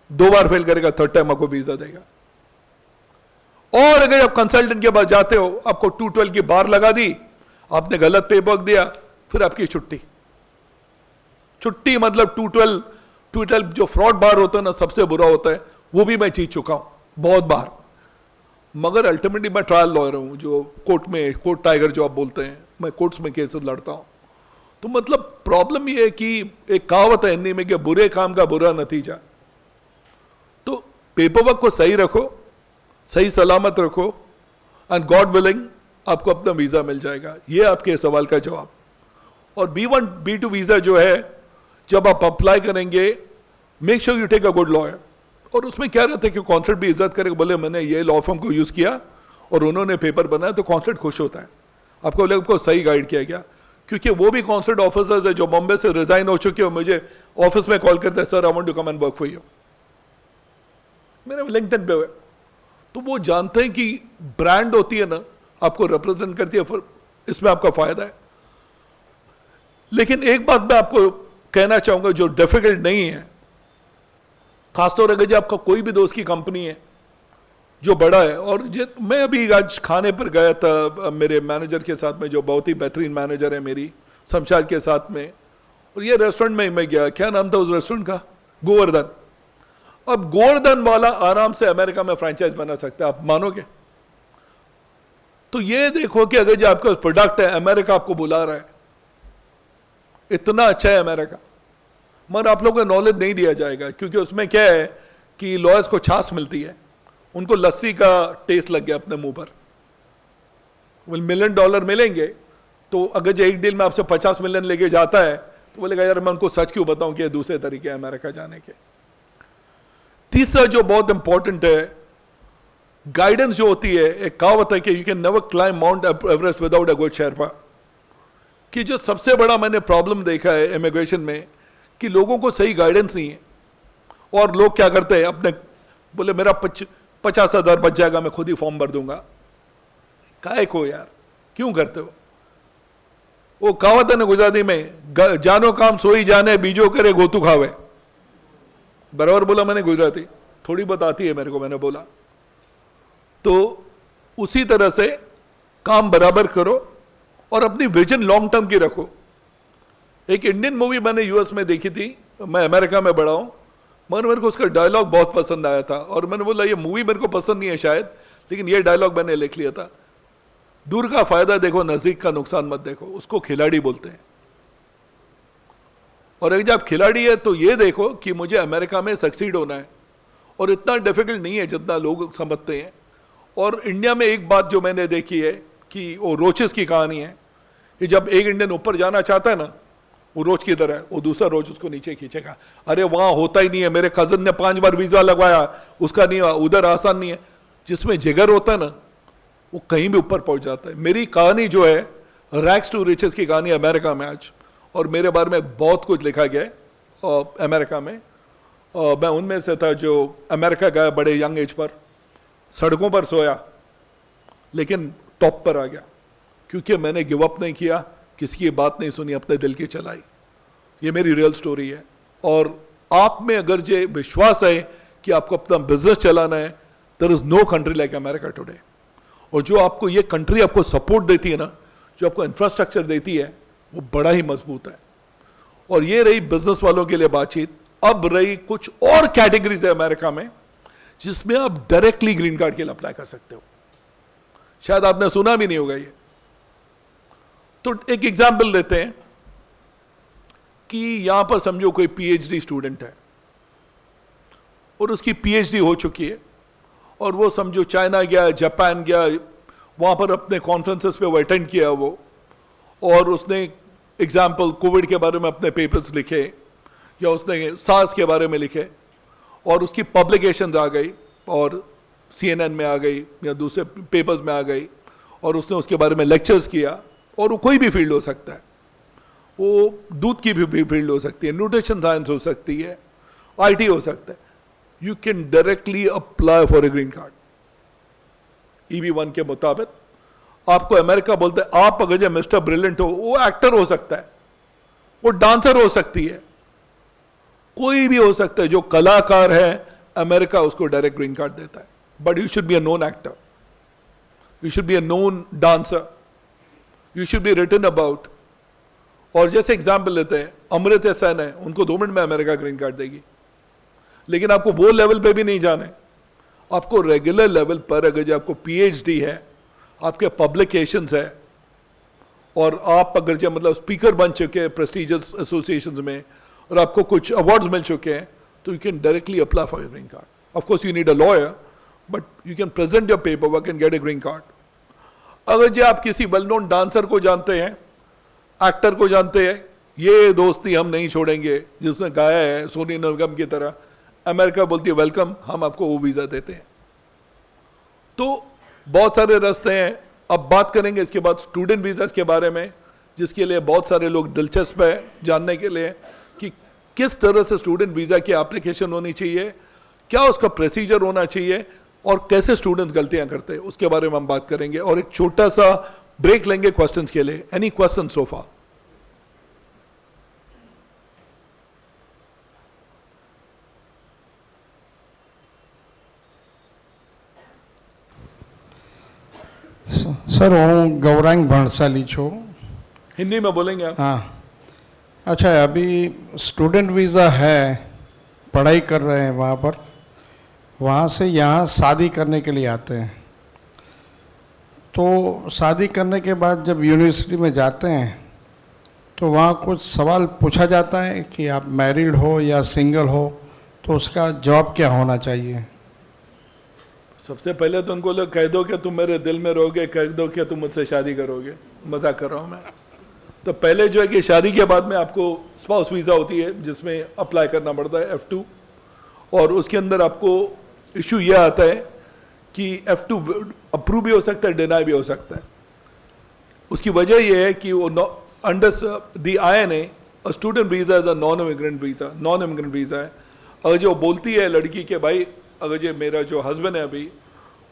2 बार फेल करेगा, थर्ड टाइम आपको वीजा देगा। और अगर आप कंसल्टेंट के पास जाते हो, आपको 212 की बार लगा दी, आपने गलत पेपर दिया, फिर आपकी छुट्टी। छुट्टी मतलब 212 जो फ्रॉड बार होता है ना, सबसे बुरा होता है, वो भी मैं जीत चुका हूं बहुत बार। मगर अल्टीमेटली मैं ट्रायल लॉयर हूं, जो कोर्ट टाइगर जो आप बोलते हैं, मैं कोर्ट्स में केसेस लड़ता हूं। तो मतलब प्रॉब्लम ये है कि एक कहावत है हिंदी में कि बुरे काम का बुरा नतीजा। तो पेपर वर्क को सही रखो, सही सलामत रखो, एंड गॉड विलिंग आपको अपना वीजा मिल जाएगा। ये आपके सवाल का जवाब। और B1 B2 वीजा जो है, जब आप अप्लाई करेंगे, make sure you take a good lawyer. और उसमें क्या रहता है कि कॉन्सर्ट भी इज्जत करेगा, बोले मैंने ये लॉ फर्म को यूज किया और उन्होंने पेपर बनाया, तो कॉन्सर्ट खुश होता है, आपको बोले आपको सही गाइड किया गया। क्योंकि वो भी कॉन्सर्ट ऑफिसर्स है जो बॉम्बे से रिजाइन हो चुके हो, मुझे ऑफिस में कॉल करते हैं, sir I want to come and work for you, मेरे लिंक्डइन पे हुए। तो वो जानते हैं कि ब्रांड होती है ना, आपको रिप्रेजेंट करती है, फिर इसमें आपका फायदा है। लेकिन एक बात मैं आपको कहना चाहूंगा जो डिफिकल्ट नहीं है, खासतौर अगर जो आपका कोई भी दोस्त की कंपनी है जो बड़ा है। और मैं अभी आज खाने पर गया था मेरे मैनेजर के साथ में, जो बहुत ही बेहतरीन मैनेजर है मेरी, शमशाद के साथ में। और ये रेस्टोरेंट में मैं गया, क्या नाम था उस रेस्टोरेंट का, गोवर्धन। अब गोवर्धन वाला आराम से अमेरिका में फ्रेंचाइज बना सकता है, आप मानोगे? तो ये देखो कि अगर जो आपका प्रोडक्ट है, अमेरिका आपको बुला रहा है, इतना अच्छा है अमेरिका, मगर आप लोगों को नॉलेज नहीं दिया जाएगा। क्योंकि उसमें क्या है कि लॉयर्स को छाछ मिलती है, उनको लस्सी का टेस्ट लग गया अपने मुंह पर। $1 मिलियन मिलेंगे, तो अगर जो एक डील में आपसे 50 मिलियन लेके जाता है, तो बोलेगा यार मैं उनको सच क्यों बताऊं कि ये दूसरे तरीके हैं अमेरिका जाने के। तीसरा जो बहुत इंपॉर्टेंट है, गाइडेंस जो होती है। एक कहावत है कि you can never climb mount Everest without a good Sherpa. कि जो सबसे बड़ा मैंने प्रॉब्लम देखा है इमिग्रेशन में, कि लोगों को सही गाइडेंस नहीं है। और लोग क्या करते हैं, अपने बोले मेरा 50,000 बच जाएगा, मैं खुद ही फॉर्म भर दूंगा। काहे को यार, क्यों करते हो? वो कहावत है ना गुजराती में, जानो काम सोई जाने, बीजो करे गोतू खावे। बराबर बोला मैंने गुजराती, थोड़ी बहुत आती है मेरे को, मैंने बोला। तो उसी तरह से काम बराबर करो और अपनी विजन लॉन्ग टर्म की रखो। एक इंडियन मूवी मैंने यूएस में देखी थी, मैं अमेरिका में बड़ा हूं, मगर मेरे को उसका डायलॉग बहुत पसंद आया था। और मैंने बोला ये मूवी मेरे को पसंद नहीं है शायद, लेकिन ये डायलॉग मैंने लिख लिया था, दूर का फायदा देखो, नजदीक का नुकसान मत देखो। उसको खिलाड़ी बोलते हैं। और अगर आप खिलाड़ी है तो ये देखो कि मुझे अमेरिका में सक्सीड होना है, और इतना डिफिकल्ट नहीं है जितना लोग समझते हैं। और इंडिया में एक बात जो मैंने देखी है कि वो रोचेस की कहानी है, कि जब एक इंडियन ऊपर जाना चाहता है ना, वो रोज की तरह, वो दूसरा रोज उसको नीचे खींचेगा। अरे वहां होता ही नहीं है, मेरे कजन ने 5 बार वीजा लगवाया, उसका नहीं हुआ, उधर आसान नहीं है। जिसमें जिगर होता है ना, वो कहीं भी ऊपर पहुंच जाता है। मेरी कहानी जो है, रैग्स टू रिचेस की कहानी अमेरिका में आज, और मेरे बारे में बहुत कुछ लिखा गया है अमेरिका में। मैं उनमें से था जो अमेरिका गया बड़े यंग एज पर, सड़कों पर सोया, लेकिन टॉप पर आ गया, क्योंकि मैंने गिव अप नहीं किया, किसी की बात नहीं सुनी, अपने दिल की चलाई। ये मेरी रियल स्टोरी है। और आप में अगर ये विश्वास है कि आपको अपना बिजनेस चलाना है, there is no country like America today. और जो आपको ये कंट्री आपको सपोर्ट देती है ना, जो आपको इंफ्रास्ट्रक्चर देती है, वो बड़ा ही मजबूत है। और ये रही बिजनेस वालों के लिए बातचीत। अब रही कुछ और कैटेगरीज है अमेरिका में जिसमें आप डायरेक्टली ग्रीन कार्ड के लिए अप्लाई कर सकते हो, शायद आपने सुना भी नहीं होगा ये। तो एक एग्जाम्पल लेते हैं कि यहां पर समझो कोई पीएचडी स्टूडेंट है और उसकी पीएचडी हो चुकी है और वो समझो चाइना गया, जापान गया, वहां पर अपने कॉन्फ्रेंसेस पे वो अटेंड किया वो, और उसने एग्जाम्पल कोविड के बारे में अपने पेपर्स लिखे या उसने सार्स के बारे में लिखे और उसकी पब्लिकेशंस आ गई और CNN में आ गई या दूसरे पेपर्स में आ गई और उसने उसके बारे में लेक्चर्स किया। और वो कोई भी फील्ड हो सकता है, वो दूध की भी फील्ड हो सकती है, न्यूट्रिशन साइंस हो सकती है, IT हो सकता है। You can directly apply for a green card EB-1 के मुताबिक। आपको अमेरिका बोलते हैं आप अगर जो मिस्टर ब्रिलियंट हो, वो एक्टर हो सकता है, वो डांसर हो सकती है, कोई भी हो सकता है जो कलाकार है, अमेरिका उसको डायरेक्ट ग्रीन कार्ड देता है। But you should be a known actor, you should be a known dancer, you should be written about. और जैसे एग्जाम्पल लेते हैं, अमृता सेन है, उनको 2 मिनट में अमेरिका ग्रीन कार्ड देगी। लेकिन आपको वो लेवल पे भी नहीं जाना है, आपको रेगुलर लेवल पर अगर जो आपको PhD है, आपके पब्लिकेशंस है और आप अगर जो मतलब स्पीकर बन चुके हैं प्रेस्टिजियस एसोसिएशंस में और आपको कुछ अवार्ड्स मिल चुके हैं, तो you can directly apply for green card. Of course you need a lawyer, but you can present your paper work and gate A green card. अगर जो आप किसी वेल नोन डांसर को जानते हैं, एक्टर को जानते हैं, ये दोस्ती हम नहीं छोड़ेंगे जिसने गाया है सोनी निगम की तरह, अमेरिका बोलती है वेलकम, हम आपको वो वीजा देते हैं। तो बहुत सारे रास्ते हैं। अब बात करेंगे इसके बाद स्टूडेंट वीजा के बारे में, जिसके लिए बहुत सारे लोग दिलचस्प है जानने के लिए कि किस तरह से स्टूडेंट वीजा की एप्लीकेशन होनी चाहिए, क्या उसका प्रोसीजर होना चाहिए और कैसे स्टूडेंट्स गलतियां करते हैं, उसके बारे में हम बात करेंगे। और एक छोटा सा ब्रेक लेंगे क्वेश्चंस के लिए। एनी क्वेश्चन सो फार? સર હું ગૌરાંગ ભણસાલી છું। हिंदी में बोलेंगे आप? हाँ, अच्छा अभी स्टूडेंट वीज़ा है, पढ़ाई कर रहे हैं वहाँ पर, वहाँ से यहाँ शादी करने के लिए आते हैं। तो शादी करने के बाद जब यूनिवर्सिटी में जाते हैं तो वहाँ कुछ सवाल पूछा जाता है कि आप मैरिड हो या सिंगल हो, तो उसका जवाब क्या होना चाहिए? सबसे पहले तो उनको लोग कह दो कि तुम मेरे दिल में रहोगे, कह दो कि तुम मुझसे शादी करोगे। मजाक कर रहा हूँ मैं। तो पहले जो है कि शादी के बाद में आपको स्पाउस वीज़ा होती है जिसमें अप्लाई करना पड़ता है F2, और उसके अंदर आपको इशू यह आता है कि F2 अप्रूव भी हो सकता है, डिनाई भी हो सकता है। उसकी वजह यह है कि वो under the INA student visa is a non immigrant visa है। अगर जो बोलती है लड़की के भाई अगर जो मेरा जो हस्बैंड है अभी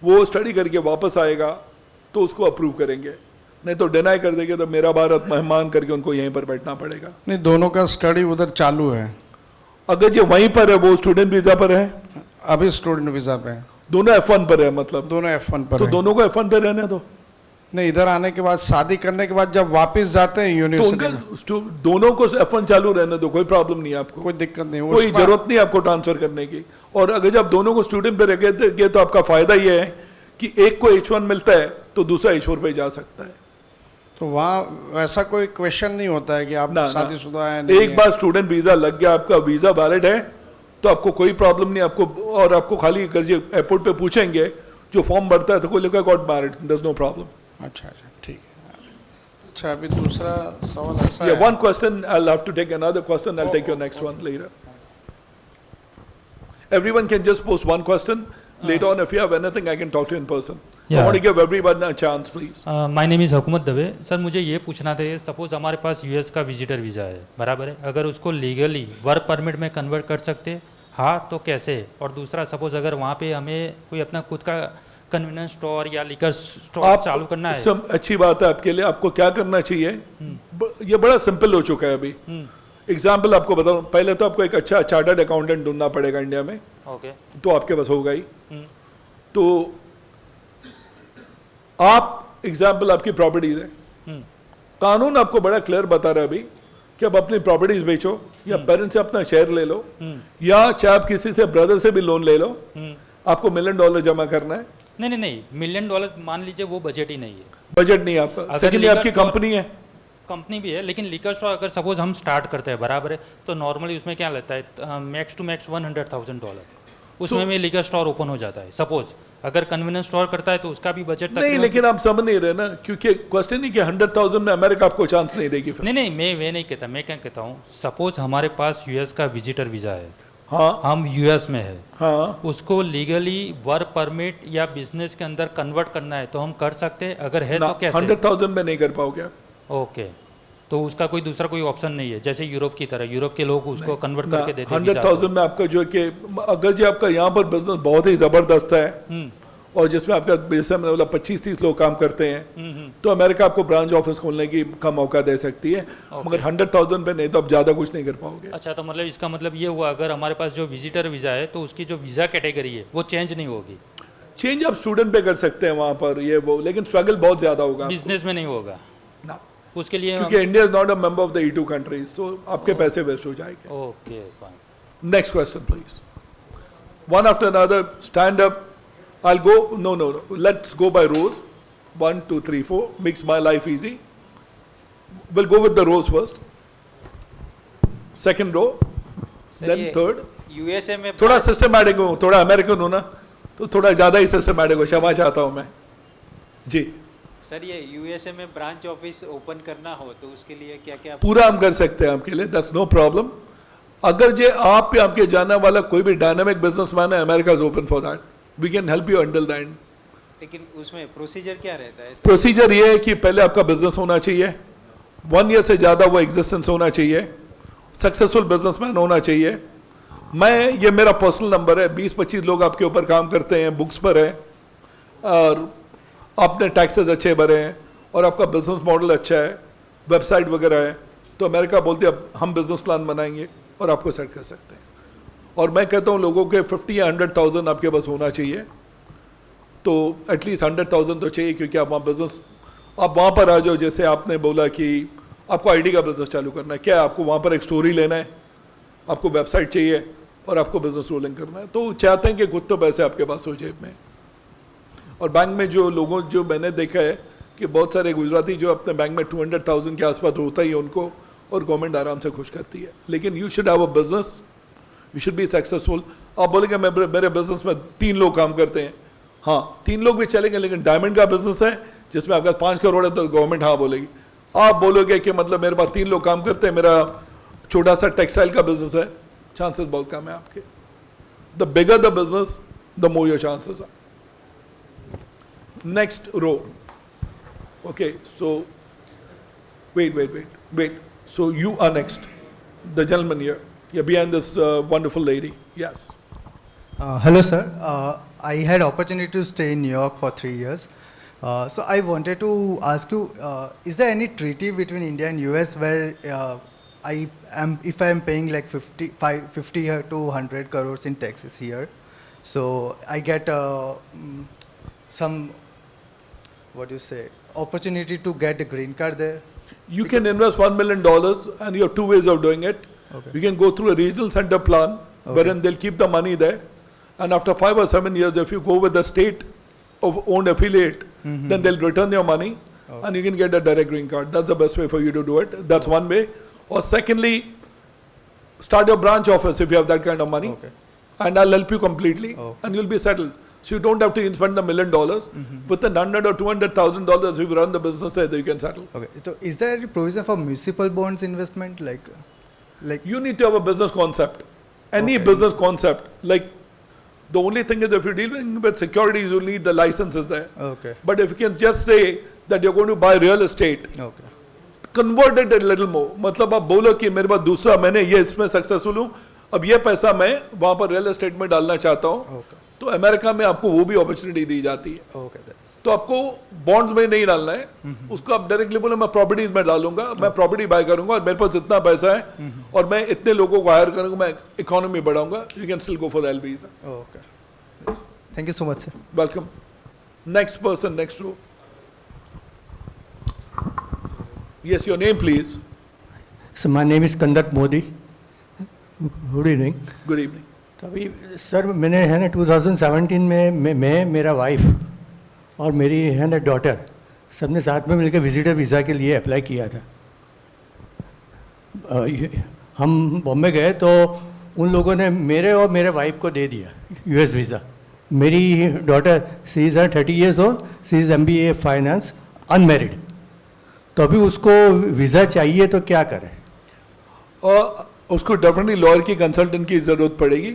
वो स्टडी करके वापस आएगा तो उसको अप्रूव करेंगे, नहीं तो डिनाई कर देंगे तो मेरा भारत मेहमान करके उनको यहीं पर बैठना पड़ेगा। नहीं, दोनों का स्टडी उधर चालू है। अगर जो वहीं पर है वो स्टूडेंट वीज़ा पर है, अभी स्टूडेंट वीज़ा पे हैं। दोनों F1 पर है, मतलब दोनों F1 पर तो हैं। दोनों को F1 पर रहने दो। नहीं, इधर आने के बाद शादी करने के बाद जब वापस जाते हैं तो यूनिवर्सिटी में, उनका दोनों को F1 चालू रहने दो, कोई प्रॉब्लम नहीं है आपको, कोई दिक्कत नहीं। कोई उसमें- जरूरत नहीं आपको ट्रांसफर करने की। और अगर जब दोनों को स्टूडेंट पे रखेंगे तो आपका फायदा ये है कि एक को H1 मिलता है तो दूसरा H4 पे जा सकता है। तो वहाँ वैसा कोई क्वेश्चन नहीं होता है कि आप ना, शादीशुदा है नहीं एक है। बार स्टूडेंट वीजा लग गया, आपका वीजा वैलिड है तो आपको कोई प्रॉब्लम नहीं आपको। और आपको खाली एयरपोर्ट पे पूछेंगे जो फॉर्म भरता है तो कोई लिखा got married, there is no problem. अच्छा, ठीक है। अच्छा, अभी दूसरा सवाल ऐसा Yeah, है। one question. I'll have to take another question. I'll take your next one later. Everyone can just post one question. Later on, if you have anything, I can talk to you in person. I Yeah. want to give everyone a chance, please. My name is हुकूमत दवे। सर मुझे ये पूछना था, सपोज़ हमारे पास यूएस का विजिटर वीज़ा है, बराबर है, अगर उसको लीगली वर्क परमिट में कन्वर्ट कर सकते हैं, हाँ तो कैसे? और दूसरा, सपोज़ अगर वहाँ पे हमें कोई अपना खुद का कन्वीनियंस स्टोर या लिकर स्टोर चालू करना है, सब अच्छी बात है आपके लिए। आपको क्या करना चाहिए, ये बड़ा सिंपल हो चुका है अभी। एग्जाम्पल आपको बताऊं, पहले तो आपको एक अच्छा चार्टर्ड अकाउंटेंट ढूंढना पड़ेगा इंडिया में, ओके, तो आपके पास होगा ही। तो आप एग्जाम्पल आपकी प्रॉपर्टीज है, कानून आपको बड़ा क्लियर बता रहा है अभी कि आप अपनी प्रॉपर्टीज बेचो या पेरेंट्स से अपना शेयर ले लो या चाहे आप किसी से ब्रदर से भी लोन ले लो, आपको $1 मिलियन जमा करना है। नहीं नहीं नहीं, $1 मिलियन मान लीजिए वो बजट ही नहीं है, बजट नहीं है आपका। अगर सेकेंडली liquor आपकी store- कंपनी है, कंपनी भी है, लेकिन लिकर स्टोर अगर सपोज हम स्टार्ट करते हैं बराबर है, तो नॉर्मली उसमें क्या लेता है मैक्स टू मैक्स $100,000, उसमें में लिकर स्टोर ओपन हो जाता है। सपोज अगर कन्वीनियंस स्टोर करता है तो उसका भी बजट नहीं, लेकिन आप समझ नहीं रहे ना, क्योंकि क्वेश्चन नहीं कि 100,000 में अमेरिका आपको चांस नहीं देगी फिर। नहीं नहीं, मैं नहीं कहता, मैं क्या कहता हूँ, सपोज हमारे पास यूएस का विजिटर वीज़ा है, हाँ हम यूएस में है, हाँ, उसको लीगली वर्क परमिट या बिजनेस के अंदर कन्वर्ट करना है तो हम कर सकते हैं, अगर है तो कैसे? 100,000 में नहीं कर पाओगे आप। ओके, तो उसका कोई दूसरा कोई ऑप्शन नहीं है, जैसे यूरोप की तरह, यूरोप के लोग उसको कन्वर्ट करके देते हैं 100,000 में आपका जो है कि अगर जी आपका यहाँ पर बिजनेस बहुत ही जबरदस्त है और जिसमें आपका जैसे मैंने बोला 25-30 लोग काम करते हैं, तो अमेरिका आपको ब्रांच ऑफिस खोलने की का मौका दे सकती है, मगर 100,000 पे नहीं, तो आप ज़्यादा कुछ नहीं कर पाओगे। अच्छा, तो मतलब इसका मतलब ये हुआ, अगर हमारे पास जो विजिटर वीज़ा है तो उसकी जो वीज़ा कैटेगरी है वो चेंज नहीं होगी, चेंज आप स्टूडेंट पे कर सकते हैं वहाँ पर ये वो, लेकिन स्ट्रगल बहुत ज़्यादा होगा आपको। बिजनेस में नहीं होगा ना, उसके लिए क्योंकि India is not a member of the E2 countries, तो आपके पैसे वेस्ट हो जाएंगे। Okay fine. Next question, please. One after another, stand up. I'll go, no. Let's go by rows. 1, 2, 3, 4. Makes my life easy. We'll go with the rows first. Second row, then third. USA में थोड़ा सिस्टमैटिक हूँ, थोड़ा अमेरिकन हूँ ना, तो थोड़ा ज़्यादा ही सिस्टमैटिक हो, क्षमा चाहता हूँ मैं। जी, सर ये यूएसए में ब्रांच ऑफिस ओपन करना हो तो उसके लिए क्या क्या? पूरा हम कर सकते हैं आपके लिए, दैट्स नो प्रॉब्लम। अगर जे आप पे आपके जानने वाला कोई भी डायनामिक बिजनेसमैन है, America is open for that, we can help you until the end. लेकिन उसमें प्रोसीजर क्या रहता है? प्रोसीजर ये है कि पहले आपका बिजनेस होना चाहिए, 1 ईयर से ज़्यादा वो एग्जिस्टेंस होना चाहिए, सक्सेसफुल बिजनेसमैन होना चाहिए। ये मेरा पर्सनल नंबर है, 20-25 लोग आपके ऊपर काम करते हैं, बुक्स पर है, और आपने टैक्सेस अच्छे भरे हैं और आपका बिजनेस मॉडल अच्छा है, वेबसाइट वगैरह है, तो अमेरिका बोलते हैं अब हम बिजनेस प्लान बनाएंगे और आपको सेट कर सकते हैं। और मैं कहता हूँ लोगों के 50 या 100,000 आपके पास होना चाहिए, तो एटलीस्ट 100,000 तो चाहिए, क्योंकि आप वहाँ बिजनेस, आप वहाँ पर आ जाओ। जैसे आपने बोला कि आपको आईडी का बिजनेस चालू करना है, क्या आपको वहाँ पर एक स्टोरी लेना है, आपको वेबसाइट चाहिए और आपको बिजनेस रोलिंग करना है, तो चाहते हैं कि खुद तो पैसे आपके पास हो जेब में। और बैंक में जो मैंने देखा है कि बहुत सारे गुजराती जो अपने बैंक में 200,000 के आसपास होता ही है उनको, और गवर्नमेंट आराम से खुश करती है। लेकिन you should have a business, you should be successful. आप बोलेंगे मेरे बिजनेस में 3 लोग काम करते हैं, हाँ 3 लोग भी चलेंगे, लेकिन डायमंड का बिजनेस है जिसमें आपका 5 करोड़ है तो गवर्नमेंट हाँ बोलेगी। आप बोलोगे कि मतलब मेरे पास 3 लोग काम करते हैं, मेरा छोटा सा टेक्सटाइल का बिजनेस है, चांसेस बहुत कम है आपके। The bigger the business the more your chances are. Next row. Okay, so wait. So you are next. The gentleman here. Yeah, behind this wonderful lady. Yes. Hello, sir. I had opportunity to stay in New York for 3 years. So I wanted to ask you, is there any treaty between India and US where if I am paying like 50 to 100 crores in taxes here, so I get some, what do you say, opportunity to get a green card there? You can invest $1 million, and you have 2 ways of doing it. Okay. You can go through a regional center plan, wherein they'll keep the money there, and after 5 or 7 years, if you go with the state of owned affiliate, then they'll return your money, and you can get a direct green card. That's the best way for you to do it. That's one way. Or secondly, start your branch office if you have that kind of money, Okay. and I'll help you completely, Okay. and you'll be settled. So you don't have to spend $1 million. Within $100,000 or $200,000, if you run the business there, you can settle. Okay. So is there any provision for municipal bonds investment, like You need to have a business concept. Any Okay. business concept. Like, the only thing is if you're dealing with securities, you need the licenses there. Okay. But if you can just say that you're going to buy real estate, Okay. convert it a little more. मतलब आप बोलो कि मेरे पास दूसरा, मैंने ये इसमें सक्सेसफुल हूँ, अब ये पैसा मैं वहाँ पर रियल एस्टेट में डालना चाहता हूँ, Okay. तो अमेरिका में आपको वो भी अपॉर्चुनिटी दी जाती है। Okay. That's तो आपको बॉन्ड्स में नहीं डालना है, उसको आप डायरेक्टली बोले मैं प्रॉपर्टीज में डालूंगा, मैं प्रॉपर्टी बाय करूंगा और मेरे पास इतना पैसा है और मैं इतने लोगों को हायर करूंगा, मैं इकोनॉमी बढ़ाऊंगा, you can still go for the LBs. okay. Thank you so much, sir. Welcome. Next person, next row. Yes, your name, please. So my name is Kandat Modi. Good evening. Good evening. तो अभी सर मैंने है ना 2017 में मैं मेरा वाइफ और मेरी है ना डॉटर सबने साथ में मिलकर विजिटर वीज़ा के लिए अप्लाई किया था। हम बॉम्बे गए तो उन लोगों ने मेरे और मेरे वाइफ को दे दिया यूएस वीज़ा। मेरी daughter she is 30 years old, she is MBA finance, unmarried. तो अभी उसको वीज़ा चाहिए तो क्या करें? और उसको डेफिनेटली लॉयर की कंसल्टेंट की ज़रूरत पड़ेगी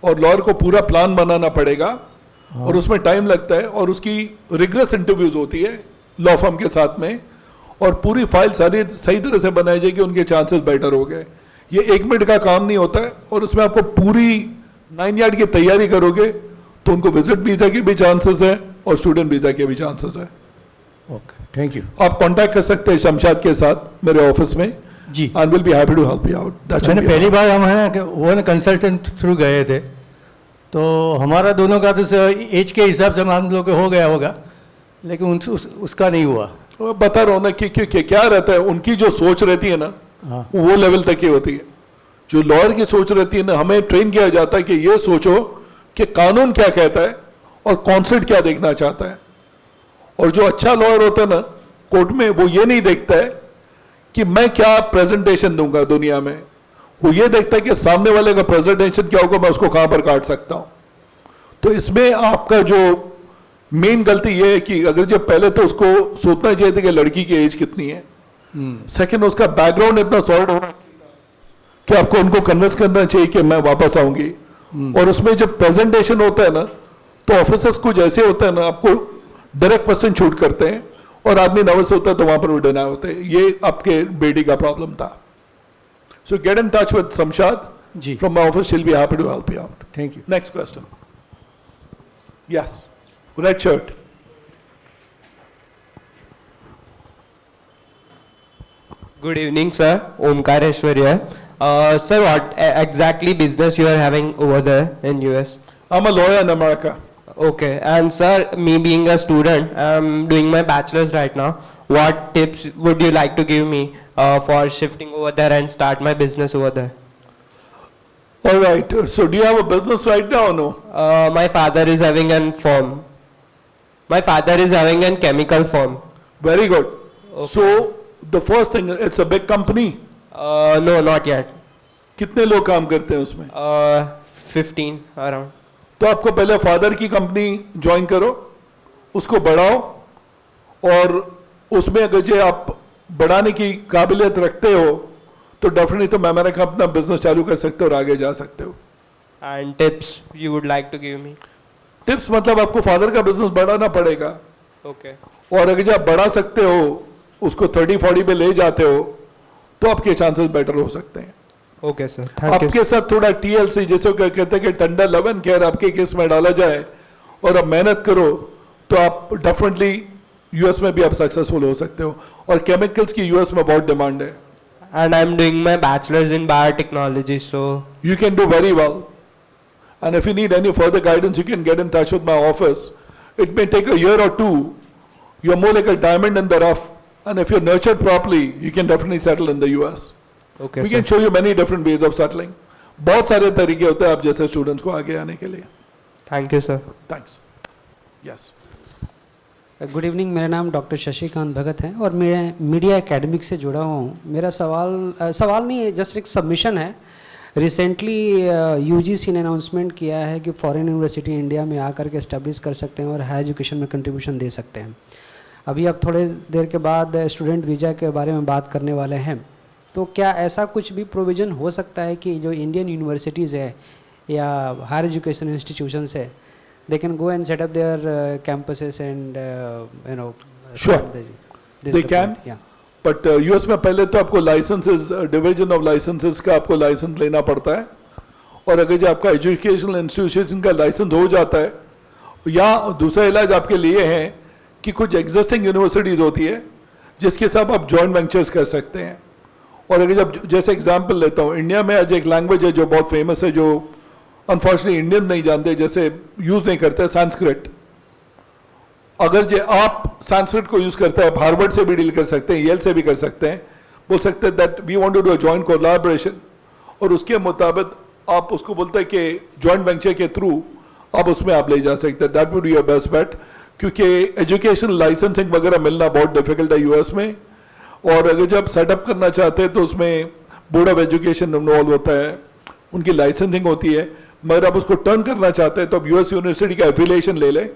और लॉयर को पूरा प्लान बनाना पड़ेगा। हाँ। और उसमें टाइम लगता है और उसकी रिगरस इंटरव्यूज होती है लॉ फर्म के साथ में और पूरी फाइल सारी सही तरह से बनाई जाएगी, उनके चांसेस बेटर हो गए। ये 1 मिनट का काम नहीं होता है और उसमें आपको पूरी 9 यार्ड की तैयारी करोगे तो उनको विजिट वीज़ा के भी चांसेस है और स्टूडेंट वीज़ा के भी चांसेस है। Okay, thank you. आप कांटेक्ट कर सकते हैं शमशाद के साथ मेरे ऑफिस में जी, and will be happy to help you out. मैंने पहली बार हम है ना कि वो ना कंसल्टेंट थ्रू गए थे तो हमारा दोनों का तो एज के हिसाब से मान लो कि हो गया होगा, लेकिन उसका नहीं हुआ। बता रहा हूँ ना कि क्या रहता है, उनकी जो सोच रहती है ना, हाँ, वो लेवल तक की होती है। जो लॉयर की सोच रहती है ना, हमें ट्रेन किया जाता है कि ये सोचो कि कानून क्या कहता है और कॉन्सेप्ट क्या देखना चाहता है। और जो अच्छा लॉयर होता है ना कोर्ट में, वो ये नहीं देखता है कि मैं क्या प्रेजेंटेशन दूंगा दुनिया में, वो ये देखता है कि सामने वाले का प्रेजेंटेशन क्या होगा, मैं उसको कहां पर काट सकता हूं। तो इसमें आपका जो मेन गलती ये है कि अगर जब पहले तो उसको सोचना चाहिए था कि लड़की की एज कितनी है, सेकंड उसका बैकग्राउंड इतना सॉलिड होना कि आपको उनको कन्विंस करना चाहिए कि मैं वापस आऊंगी। और उसमें जब प्रेजेंटेशन होता है ना तो ऑफिसर्स कुछ ऐसे होते हैं ना, आपको डायरेक्ट क्वेश्चन शूट करते हैं और आदमी नर्वस होता है तो वहां पर वो डिनाई होते हैं। ये आपके बेटी का प्रॉब्लम था। So get in touch with Shamshad ji from my office, she will be happy to help you out. Thank you. Next question. Yes, red shirt. Good evening, sir. Omkareshwar here. Sir, what exactly business you are having over there in US? I'm a lawyer in America. Okay, and sir, me being a student, I'm doing my bachelor's right now. What tips would you like to give me for shifting over there and start my business over there? All right. So do you have a business right now or no? My father is having a firm. My father is having a chemical firm. Very good. Okay. So the first thing, it's a big company. No, not yet. कितने लोग काम करते हैं उसमें? 15 around. तो आपको पहले फादर की कंपनी ज्वाइन करो, उसको बढ़ाओ और उसमें अगर जो आप बढ़ाने की काबिलियत रखते हो तो डेफिनेटली तो अमेरिका अपना बिजनेस चालू कर सकते हो और आगे जा सकते हो। And tips you would like to give me? Tips मतलब आपको फादर का बिजनेस बढ़ाना पड़ेगा। Okay. और अगर आप बढ़ा सकते हो, उसको 30-40 पे ले जाते हो तो आपके चांसेस बेटर हो सकते हैं। Okay, sir. Thank you. आपके साथ थोड़ा TLC जैसे कहते हैं कि ठंडा लवन केयर आपके केस में डाला जाए और आप मेहनत करो तो आप डेफिनेटली यूएस में भी आप सक्सेसफुल हो सकते हो। और केमिकल्स की यूएस में बहुत डिमांड है। And I'm doing my bachelor's in biotechnology, so You can do very well. And if you need any further guidance, you can get in touch with my office. It may take a year or two. You're more like a diamond in the rough. And if you're nurtured properly, you can definitely settle in the US. okay, We sir. can show you many different ways of settling. बहुत सारे तरीके होते हैं आप जैसे स्टूडेंट्स को आगे आने के लिए। Thank you, sir. Thanks. Yes. Good evening, मेरा नाम डॉक्टर शशिकांत भगत है और मैं मीडिया एकेडमिक से जुड़ा हुआ हूँ। मेरा सवाल नहीं है, जस्ट एक सबमिशन है। रिसेंटली यूजीसी ने अनाउंसमेंट किया है कि फॉरेन यूनिवर्सिटी इंडिया में आकर के इस्टेब्लिश कर सकते हैं और हायर एजुकेशन में कंट्रीब्यूशन दे सकते हैं। अभी आप थोड़े देर के बाद स्टूडेंट वीज़ा के बारे में बात करने वाले हैं, तो क्या ऐसा कुछ भी प्रोविज़न हो सकता है कि जो इंडियन यूनिवर्सिटीज़ है या हायर एजुकेशन इंस्टीट्यूशंस है, they can go and set up their campuses and Sure. this They is the can. point, yeah. But US में पहले तो आपको लाइसेंसेस, डिवीजन ऑफ लाइसेंसेस का आपको लाइसेंस लेना पड़ता है। और अगर जो आपका एजुकेशनल इंस्टीट्यूशन का लाइसेंस हो जाता है, या दूसरा इलाज आपके लिए है कि कुछ एग्जिस्टिंग यूनिवर्सिटीज़ होती है जिसके साथ आप जॉइंट वेंचर्स कर सकते हैं। और अगर जब जैसे एग्जांपल लेता हूँ, इंडिया में आज एक लैंग्वेज है जो बहुत फेमस है, जो अनफॉर्चुनेटली इंडियन नहीं जानते, जैसे यूज़ नहीं करते, संस्कृत। अगर जो आप संस्कृत को यूज करते हैं, आप हार्वर्ड से भी डील कर सकते हैं, येल से भी कर सकते हैं, बोल सकते हैं that we want to do a joint collaboration, और उसके मुताबिक आप उसको बोलते हैं कि जॉइंट वेंचर के थ्रू आप उसमें आप ले जा सकते हैं. That would be your best bet, क्योंकि एजुकेशन लाइसेंसिंग वगैरह मिलना बहुत डिफिकल्ट है यूएस में, और अगर जब सेटअप करना चाहते हैं तो उसमें बोर्ड ऑफ एजुकेशन इन्वॉल्व होता है, उनकी लाइसेंसिंग होती है. मगर आप उसको टर्न करना चाहते हैं तो आप यूएस यूनिवर्सिटी का एफिलिएशन ले लें,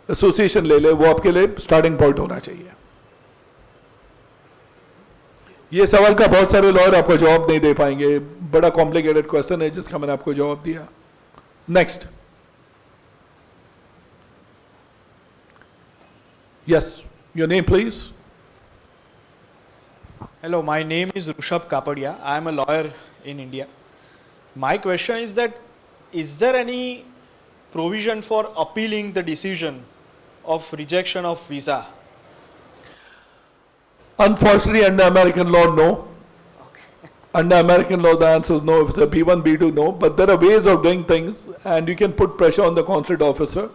एसोसिएशन ले लें, वो आपके लिए स्टार्टिंग पॉइंट होना चाहिए. ये सवाल का बहुत सारे लॉयर आपको जवाब नहीं दे पाएंगे, बड़ा कॉम्प्लिकेटेड क्वेश्चन है जिसका मैंने आपको जवाब दिया. Next. Yes, your name please. Hello, my name is Rushabh Kapadia. I am a lawyer in India. My question is that, is there any provision for appealing the decision of rejection of visa? Unfortunately, under American law, no. Under American law, the answer is no. If it's a B1, B2, no. But there are ways of doing things, and you can put pressure on the consulate officer.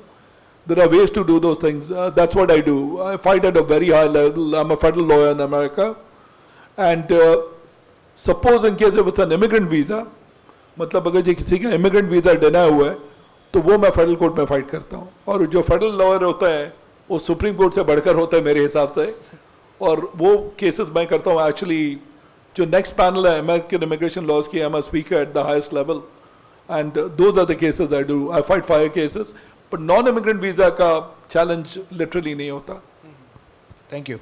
There are ways to do those things. That's what I do. I fight at a very high level. I'm a federal lawyer in America. And suppose in case if it's an immigrant visa, मतलब अगर जो किसी का immigrant visa deny हुआ है, तो वो मैं फेडरल कोर्ट में फाइट करता हूँ. और जो फेडरल लॉयर होता है वो सुप्रीम कोर्ट से बढ़कर होता है मेरे हिसाब से, और वो केसेस मैं करता हूँ. एक्चुअली जो नेक्स्ट पैनल है अमेरिकन इमिग्रेशन लॉज की, I am a speaker at the highest level, and those are the cases I do. I fight fire cases, but non immigrant visa का चैलेंज लिटरली नहीं होता. Thank you.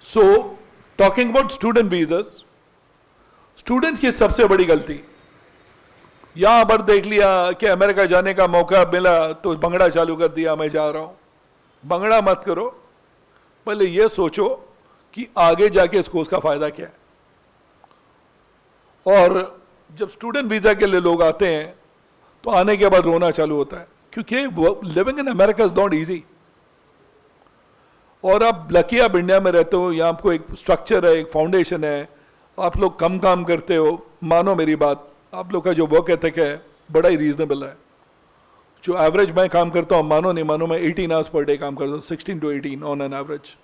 So talking about student visas, students की सबसे बड़ी गलती, यहां पर देख लिया कि अमेरिका जाने का मौका मिला तो भंगड़ा चालू कर दिया, मैं जा रहा हूं. भंगड़ा मत करो, पहले ये सोचो कि आगे जाके इस कोर्स का फायदा क्या है. और जब स्टूडेंट वीजा के लिए लोग आते हैं तो आने के बाद रोना चालू होता है, क्योंकि living in America is not easy. और आप लकी आप इंडिया में रहते हो, यहाँ आपको एक स्ट्रक्चर है, एक फाउंडेशन है, आप लोग कम काम करते हो. मानो मेरी बात, आप लोग का जो वर्क एथिक है बड़ा ही रीजनेबल है. जो एवरेज मैं काम करता हूँ, मानो नहीं मानो, मैं 18 आवर्स पर डे काम करता हूँ, 16 to 18 on an average.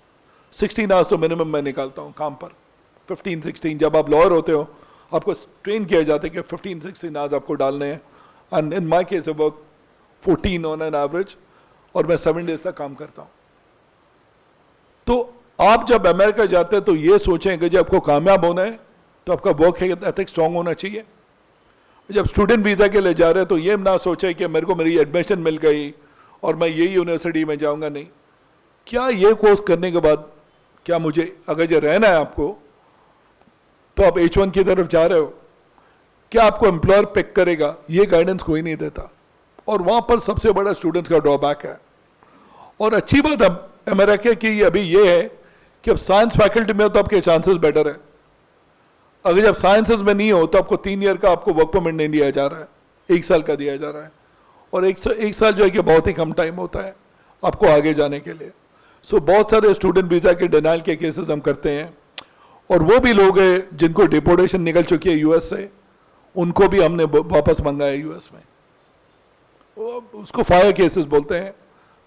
16 hours तो मिनिमम मैं निकालता हूँ काम पर, 15-16. जब आप लॉयर होते हो आपको ट्रेन किया जाता है कि 15-16 आवर्स आपको डालने हैं, and in my case work 14 on an average, और मैं 7 डेज तक काम करता हूँ. तो आप जब अमेरिका जाते हैं तो ये सोचें कि जब आपको कामयाब होना है तो आपका वर्क एथिक स्ट्रांग होना चाहिए. जब स्टूडेंट वीज़ा के लिए जा रहे हैं तो ये ना सोचें कि मेरे को मेरी एडमिशन मिल गई और मैं यही यूनिवर्सिटी में जाऊंगा. नहीं, क्या ये कोर्स करने के बाद क्या मुझे अगर जो रहना है आपको तो आप H1 की तरफ जा रहे हो, क्या आपको एम्प्लॉयर पिक करेगा, ये गाइडेंस कोई नहीं देता. और वहाँ पर सबसे बड़ा स्टूडेंट्स का ड्रॉबैक है. और अच्छी बात अब अमेरिका की अभी ये है कि अब साइंस फैकल्टी में हो तो आपके चांसेस बेटर है. अगर जब साइंसेस में नहीं हो तो आपको 3 ईयर का आपको वर्क परमिट नहीं दिया जा रहा है, 1 साल का दिया जा रहा है. और एक साल जो है कि बहुत ही कम टाइम होता है आपको आगे जाने के लिए. सो बहुत सारे स्टूडेंट वीज़ा के डिनाइल के केसेस हम करते हैं, और वो भी लोग हैं जिनको डिपोर्टेशन निकल चुकी है यूएस से, उनको भी हमने वापस मंगाया यूएस में. उसको फायर केसेस बोलते हैं,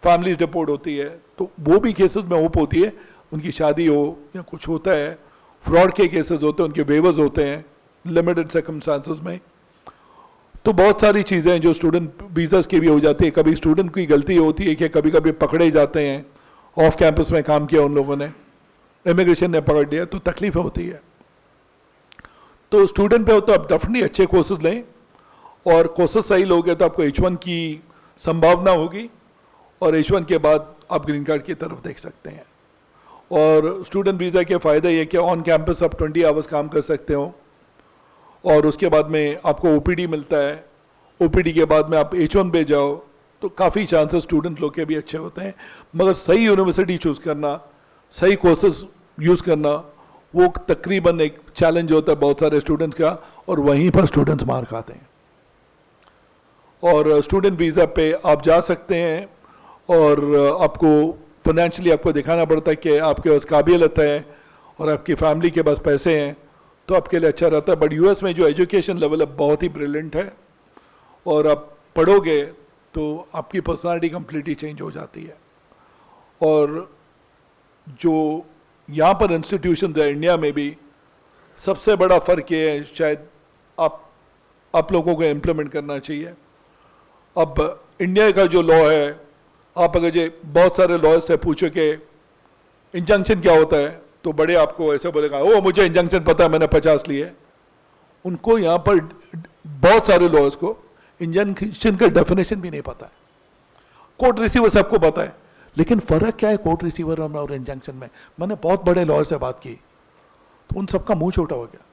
फैमिली डिपोर्ट होती है, तो वो भी केसेस में होप होती है, उनकी शादी हो या कुछ होता है, फ्रॉड के केसेस होते हैं, उनके वेवर्स होते हैं लिमिटेड सर्कमस्टांसेस में. तो बहुत सारी चीज़ें हैं जो स्टूडेंट वीज़ास की भी हो जाती है. कभी स्टूडेंट की गलती होती है कि कभी कभी पकड़े जाते हैं, ऑफ कैंपस में काम किया उन लोगों ने, इमिग्रेशन ने पकड़ लिया, तो तकलीफ होती है. तो स्टूडेंट पे हो तो आप डेफिनेटली अच्छे कोर्सेज लें, और कोर्सेज सही लोगे तो आपको H1 की संभावना होगी, और H1 के बाद आप ग्रीन कार्ड की तरफ देख सकते हैं. और स्टूडेंट वीज़ा के फ़ायदे ये कि ऑन कैंपस आप 20 आवर्स काम कर सकते हो, और उसके बाद में आपको OPD मिलता है. OPD के बाद में आप H1 पे जाओ तो काफ़ी चांसेस स्टूडेंट लोग के भी अच्छे होते हैं. मगर सही यूनिवर्सिटी चूज़ करना, सही कोर्सेज यूज़ करना, वो तकरीबन एक चैलेंज होता है बहुत सारे स्टूडेंट्स का, और वहीं पर स्टूडेंट्स मार खाते हैं. और स्टूडेंट वीज़ा पे आप जा सकते हैं, और आपको फाइनेंशियली आपको दिखाना पड़ता है कि आपके पास काबिलियत है और आपकी फैमिली के पास पैसे हैं, तो आपके लिए अच्छा रहता है. बट यूएस में जो एजुकेशन लेवल है बहुत ही ब्रिलियंट है, और आप पढ़ोगे तो आपकी पर्सनालिटी कंप्लीटली चेंज हो जाती है। और जो यहाँ पर इंस्टीट्यूशंस है इंडिया में भी, सबसे बड़ा फ़र्क ये है, शायद आप लोगों को इम्प्लीमेंट करना चाहिए। अब इंडिया का जो लॉ है, आप अगर ये बहुत सारे लॉयर से पूछो कि इंजंक्शन क्या होता है, तो बड़े आपको ऐसे बोलेगा, ओ मुझे इंजंक्शन पता है, मैंने 50 लिए। उनको यहाँ पर बहुत सारे लॉयर्स को इंजंक्शन का डेफिनेशन भी नहीं पता है। कोर्ट रिसीवर सबको पता है, लेकिन फ़र्क क्या है कोर्ट रिसीवर और इंजंक्शन में? मैंने बहुत बड़े लॉयर से बात की तो उन सबका मुंह छोटा हो गया।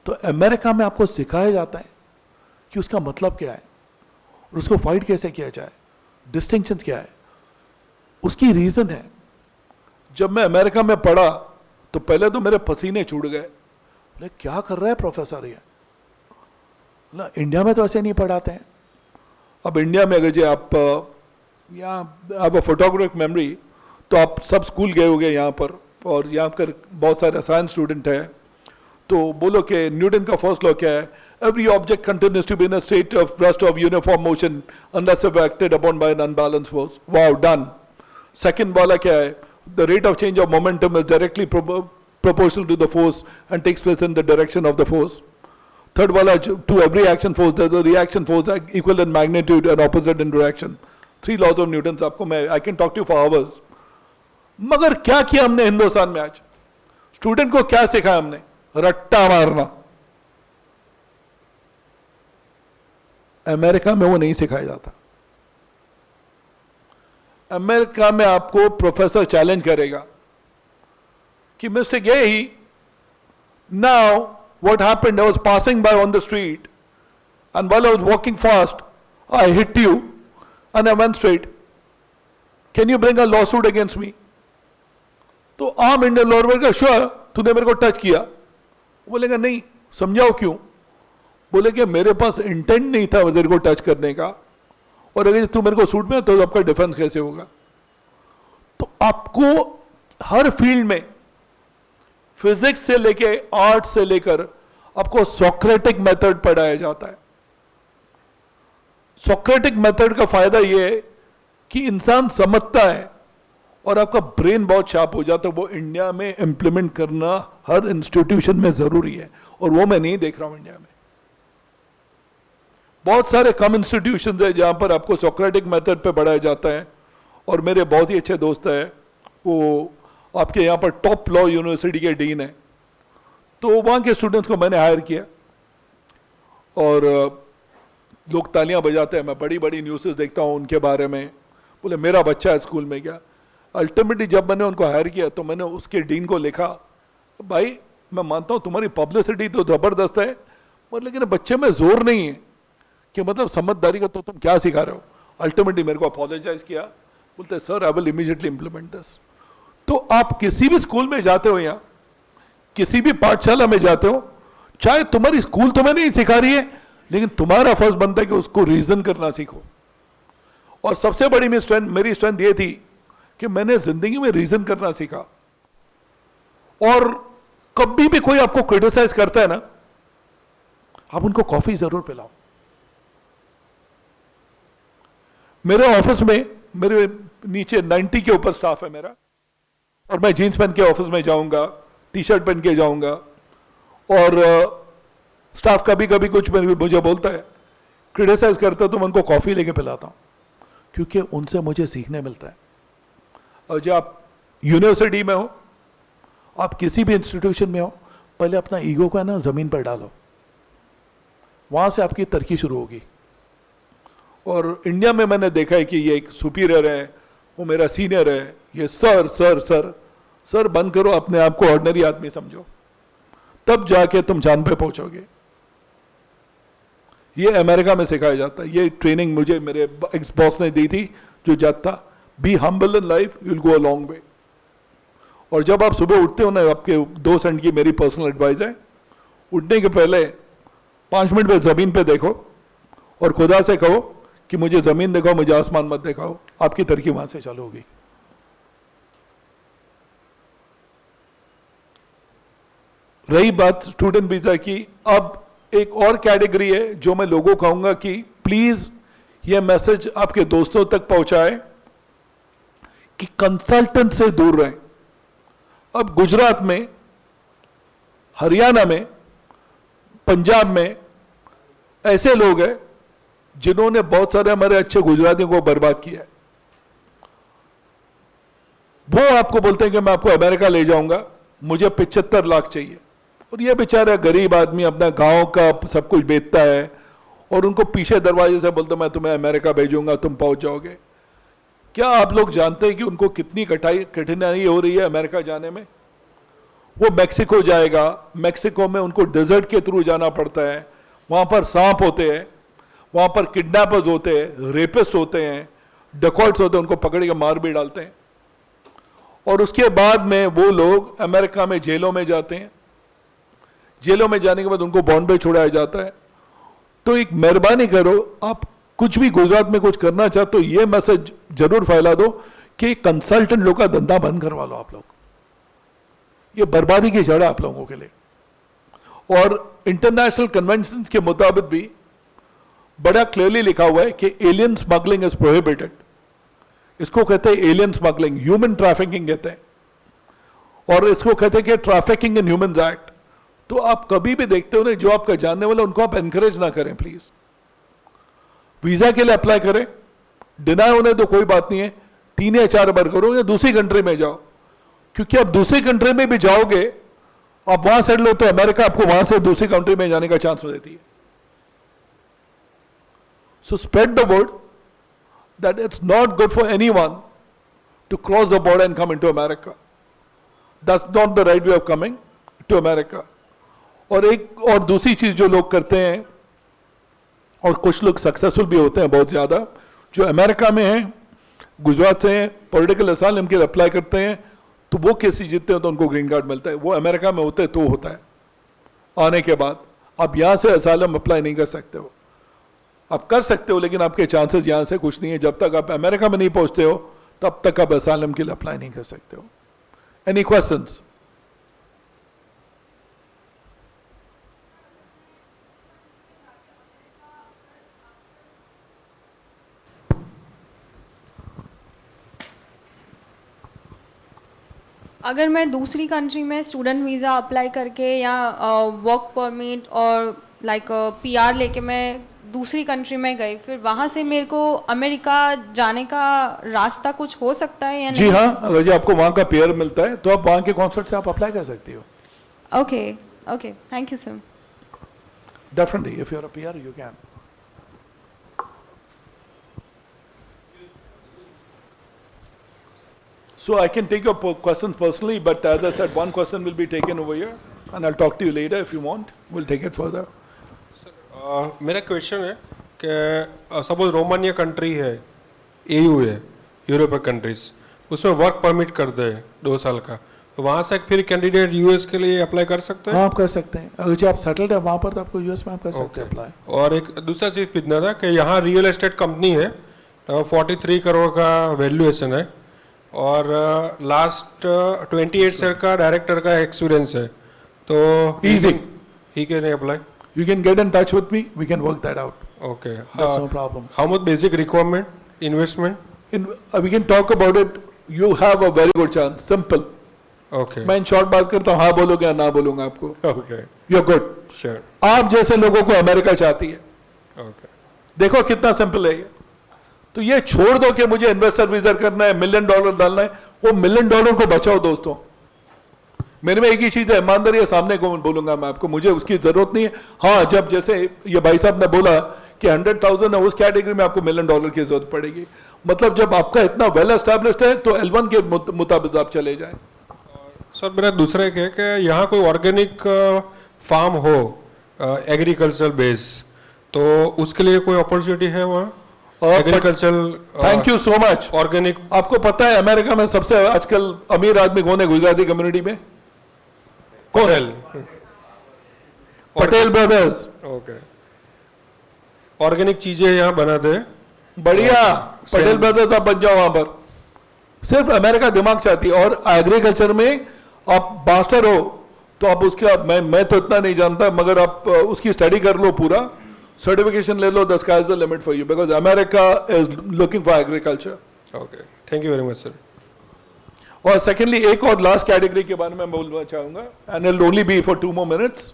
तो अमेरिका में आपको सिखाया जाता है कि उसका मतलब क्या है और उसको फाइट कैसे किया जाए, डिस्टिंक्शन क्या है, उसकी रीज़न है। जब मैं अमेरिका में पढ़ा तो पहले तो मेरे पसीने छूट गए, बोले क्या कर रहा है प्रोफेसर ये, ना इंडिया में तो ऐसे नहीं पढ़ाते हैं। अब इंडिया में अगर जो आप यहाँ आप फोटोग्राफिक मेमोरी, तो आप सब स्कूल गए होंगे यहाँ पर, और यहाँ पर बहुत सारे साइंस स्टूडेंट हैं। तो बोलो कि न्यूटन का फर्स्ट लॉ क्या है? Every object continues to be in a state of rest of uniform motion unless if acted upon by an unbalance force. Wow, done. Second वाला क्या है? The rate of change of momentum is directly proportional to the force and takes place in the direction of the force. Third wala, to every action force there's a reaction force equal in magnitude and opposite in direction. 3 laws of Newton's आपको मैं I can talk to you for hours. मगर क्या किया हमने हिंदुस्तान में आज? स्टूडेंट को क्या सिखाया हमने? रट्टा मारना। अमेरिका में वो नहीं सिखाया जाता। अमेरिका में आपको प्रोफेसर चैलेंज करेगा कि mister Gehi, now what happened, I was passing by on the street and while I was walking fast, I hit you and I went straight. Can you bring a lawsuit against me? तो आम इंडियन लॉयर बोलेगा श्योर, तूने मेरे को टच किया। बोलेगा नहीं, समझाओ क्यों? बोले कि मेरे पास इंटेंट नहीं था तेरे को टच करने का, और अगर तू मेरे को सूट में तो आपका डिफेंस कैसे होगा? तो आपको हर फील्ड में, फिजिक्स से लेके आर्ट से लेकर, आपको सोक्रेटिक मेथड पढ़ाया जाता है। सोक्रेटिक मेथड का फायदा यह है कि इंसान समझता है और आपका ब्रेन बहुत शार्प हो जाता है। वो इंडिया में इंप्लीमेंट करना हर इंस्टीट्यूशन में जरूरी है, और वो मैं नहीं देख रहा हूं इंडिया में। बहुत सारे कम इंस्टीट्यूशन है जहां पर आपको सोक्रेटिक मेथड पे पढ़ाया जाता है, और मेरे बहुत ही अच्छे दोस्त हैं, वो आपके यहाँ पर टॉप लॉ यूनिवर्सिटी के डीन है। तो वहाँ के स्टूडेंट्स को मैंने हायर किया, और लोग तालियां बजाते हैं। मैं बड़ी बड़ी न्यूज़ेस देखता हूँ उनके बारे में, बोले मेरा बच्चा है स्कूल में क्या। अल्टीमेटली जब मैंने उनको हायर किया तो मैंने उसके डीन को लिखा, भाई मैं मानता हूँ तुम्हारी पब्लिसिटी तो ज़बरदस्त है, पर लेकिन बच्चे में जोर नहीं है कि मतलब समझदारी का तो तुम क्या सिखा रहे हो। अल्टीमेटली मेरे को अपोलोजाइज किया, बोलते sir I will immediately implement this. तो आप किसी भी स्कूल में जाते हो या किसी भी पाठशाला में जाते हो, चाहे तुम्हारी स्कूल तुम्हें नहीं सिखा रही है, लेकिन तुम्हारा फर्ज बनता है कि उसको रीजन करना सीखो। और सबसे बड़ी मेरी स्ट्रेंथ ये थी कि मैंने जिंदगी में रीजन करना सीखा। और कभी भी कोई आपको क्रिटिसाइज करता है ना, आप उनको कॉफी जरूर पिलाओ। मेरे ऑफिस में मेरे नीचे 90 के ऊपर स्टाफ है मेरा, और मैं जीन्स पहन के ऑफिस में जाऊंगा, टी शर्ट पहन के जाऊंगा, और स्टाफ कभी कभी कुछ मुझे बोलता है, क्रिटिसाइज करता है, तो मैं उनको कॉफ़ी लेके पिलाता हूँ, क्योंकि उनसे मुझे सीखने मिलता है। और जब आप यूनिवर्सिटी में हो, आप किसी भी इंस्टीट्यूशन में हो, पहले अपना ईगो को है ना ज़मीन पर डालो, वहाँ से आपकी तरक्की शुरू होगी। और इंडिया में मैंने देखा है कि ये एक सुपीरियर है, वो मेरा सीनियर है, ये सर सर सर सर बंद करो, अपने आप को ऑर्डिनरी आदमी समझो, तब जाके तुम जान पे पहुंचोगे। ये अमेरिका में सिखाया जाता है। ये ट्रेनिंग मुझे मेरे एक्स बॉस ने दी थी, जो जाता be humble in life, you will go a long वे। और जब आप सुबह उठते हो ना, आपके 2 सेकंड की मेरी पर्सनल एडवाइस है, उठने के पहले 5 मिनट में जमीन पे देखो और खुदा से कहो कि मुझे जमीन दिखाओ, मुझे आसमान मत दिखाओ। आपकी तरक्की वहां से चालू होगी। रही बात स्टूडेंट वीजा की, अब एक और कैटेगरी है जो मैं लोगों को कहूंगा कि प्लीज ये मैसेज आपके दोस्तों तक पहुंचाएं कि कंसल्टेंट से दूर रहें। अब गुजरात में, हरियाणा में, पंजाब में ऐसे लोग हैं जिन्होंने बहुत सारे हमारे अच्छे गुजरातियों को बर्बाद किया है। वो आपको बोलते हैं कि मैं आपको अमेरिका ले जाऊंगा, मुझे 75 लाख चाहिए, और ये बेचारा गरीब आदमी अपना गांव का सब कुछ बेचता है और उनको पीछे दरवाजे से बोलते मैं तुम्हें अमेरिका भेजूंगा, तुम पहुंच जाओगे। क्या आप लोग जानते हैं कि उनको कितनी कठिनाई हो रही है अमेरिका जाने में? वो मैक्सिको जाएगा, मैक्सिको में उनको डेजर्ट के थ्रू जाना पड़ता है, वहां पर सांप होते हैं, वहां पर किडनैपर्स होते हैं, रेपिस्ट होते हैं, डकॉइट्स होते हैं, उनको पकड़ के मार भी डालते हैं, और उसके बाद में वो लोग अमेरिका में जेलों में जाते हैं। जेलों में जाने के बाद उनको बॉम्बे छोड़ाया जाता है। तो एक मेहरबानी करो, आप कुछ भी गुजरात में कुछ करना चाहते हो, ये मैसेज जरूर फैला दो कि कंसल्टेंट लोग का धंधा बंद करवा लो आप लोग। ये बर्बादी की जड़ है आप लोगों के लिए। और इंटरनेशनल कन्वेंशंस के मुताबिक भी बड़ा क्लियरली लिखा हुआ है कि एलियन स्मगलिंग इज प्रोहिबिटेड। इसको कहते हैं एलियन स्मगलिंग, ह्यूमन ट्रैफिकिंग कहते हैं, और इसको कहते हैं कि ट्रैफिकिंग इन ह्यूमंस एक्ट। तो आप कभी भी देखते हो ना, जो आपका जानने वाला उनको आप एनकरेज ना करें प्लीज। वीजा के लिए अप्लाई करें, डिनाई होने तो कोई बात नहीं है, 3 या 4 बार करो या दूसरी कंट्री में जाओ, क्योंकि आप दूसरी कंट्री में भी जाओगे, आप वहां सेटल हो तो अमेरिका आपको वहां से दूसरी कंट्री में जाने का चांस देती है। So spread the word that it's not good for anyone to cross the border and come into America. That's not the right way of coming to America. और एक और दूसरी चीज जो लोग करते हैं, और कुछ लोग सक्सेसफुल भी होते हैं बहुत ज्यादा, जो अमेरिका में हैं, गुजरात से हैं, पॉलिटिकल असाइलम के लिए अप्लाई करते हैं, तो वो केस जीतते हैं तो उनको ग्रीन कार्ड मिलता है। वो अमेरिका में होते तो होता है, आने के बाद आप यहां से असाइलम अप्लाई नहीं कर सकते हो। आप कर सकते हो लेकिन आपके चांसेस यहां से कुछ नहीं है। जब तक आप अमेरिका में नहीं पहुंचते हो तब तक आप असाइलम के लिए अप्लाई नहीं कर सकते हो। Any questions? अगर मैं दूसरी कंट्री में स्टूडेंट वीज़ा अप्लाई करके या वर्क परमिट और लाइक PR लेके मैं दूसरी कंट्री में गई, फिर वहाँ से मेरे को अमेरिका जाने का रास्ता कुछ हो सकता है या नहीं? जी हाँ, अगर जी आपको वहाँ का पेयर मिलता है तो आप वहाँ के कॉन्सुलेट से आप अप्लाई कर सकती हो। Okay okay, thank you sir. Definitely, if you are a PR you can. So I can take your questions personally, but as I said, one question will be taken over here, and I'll talk to you later if you want. We'll take it further. मेरा क्वेश्चन है कि सपोज रोमानिया कंट्री है, EU है, यूरोपियन कंट्रीज, उसमें वर्क परमिट कर दे 2 साल का, तो वहाँ से फिर कैंडिडेट US के लिए अप्लाई कर सकते हैं? हाँ, आप कर सकते हैं। अगर जो आप सेटल्ड है वहाँ पर तो आपको US में आप कर सकते हैं अप्लाई। और एक दूसरा चीज़ पूछना था कि यहाँ रियल एस्टेट कंपनी है, 43 करोड़ का वैल्यूएशन है, और लास्ट 28 साल का डायरेक्टर का एक्सपीरियंस है, तो Easy. he can apply? You can get in touch with me. We can work that out. Okay. That's no problem. How much basic requirement, investment? We can talk about it. You have a very good chance. Simple. Okay. मैं इन शॉर्ट बात करता हूँ, हाँ बोलोगे या ना बोलूंगा आपको। Okay. You're good. Sure. आप जैसे लोगों को अमेरिका चाहती है। Okay. देखो कितना सिंपल है ये। तो ये छोड़ दो कि मुझे इन्वेस्टर वीजा करना है, $1 मिलियन डालना है, वो $1 मिलियन को बचाओ दोस्तों। मेरे में एक ही चीज है, ईमानदारी सामने को बोलूंगा मैं आपको, मुझे उसकी जरूरत नहीं है। हाँ, जब जैसे ये भाई साहब ने बोला कि 100,000 है, उस कैटेगरी में आपको $1 मिलियन की जरूरत पड़ेगी। मतलब जब आपका इतना वेल एस्टैब्लिश्ड है तो L1 के मुताबिक आप चले जाएं। सर मेरा दूसरा एक है कि यहाँ कोई ऑर्गेनिक फार्म हो एग्रीकल्चर बेस, तो उसके लिए कोई अपॉर्चुनिटी है वहाँ? Agriculture. Thank you so much. Organic. आपको पता है अमेरिका में सबसे आजकल अमीर आदमी कौन है गुजराती कम्युनिटी में? कौन है? पटेल ब्रदर्स। ओके। ऑर्गेनिक चीजें यहाँ बनाते हैं। बढ़िया, पटेल ब्रदर्स आप बन जाओ वहां पर। सिर्फ अमेरिका दिमाग चाहती है, और एग्रीकल्चर में आप मास्टर हो तो आप उसका मैं तो इतना नहीं जानता, मगर आप उसकी स्टडी कर लो पूरा, सर्टिफिकेशन ले लो, the sky is the limit for you, because America is looking for agriculture. Okay, thank you very much sir. और सेकेंडली एक और लास्ट कैटेगरी के बारे में बोलना चाहूंगा, and it only be for 2 more minutes.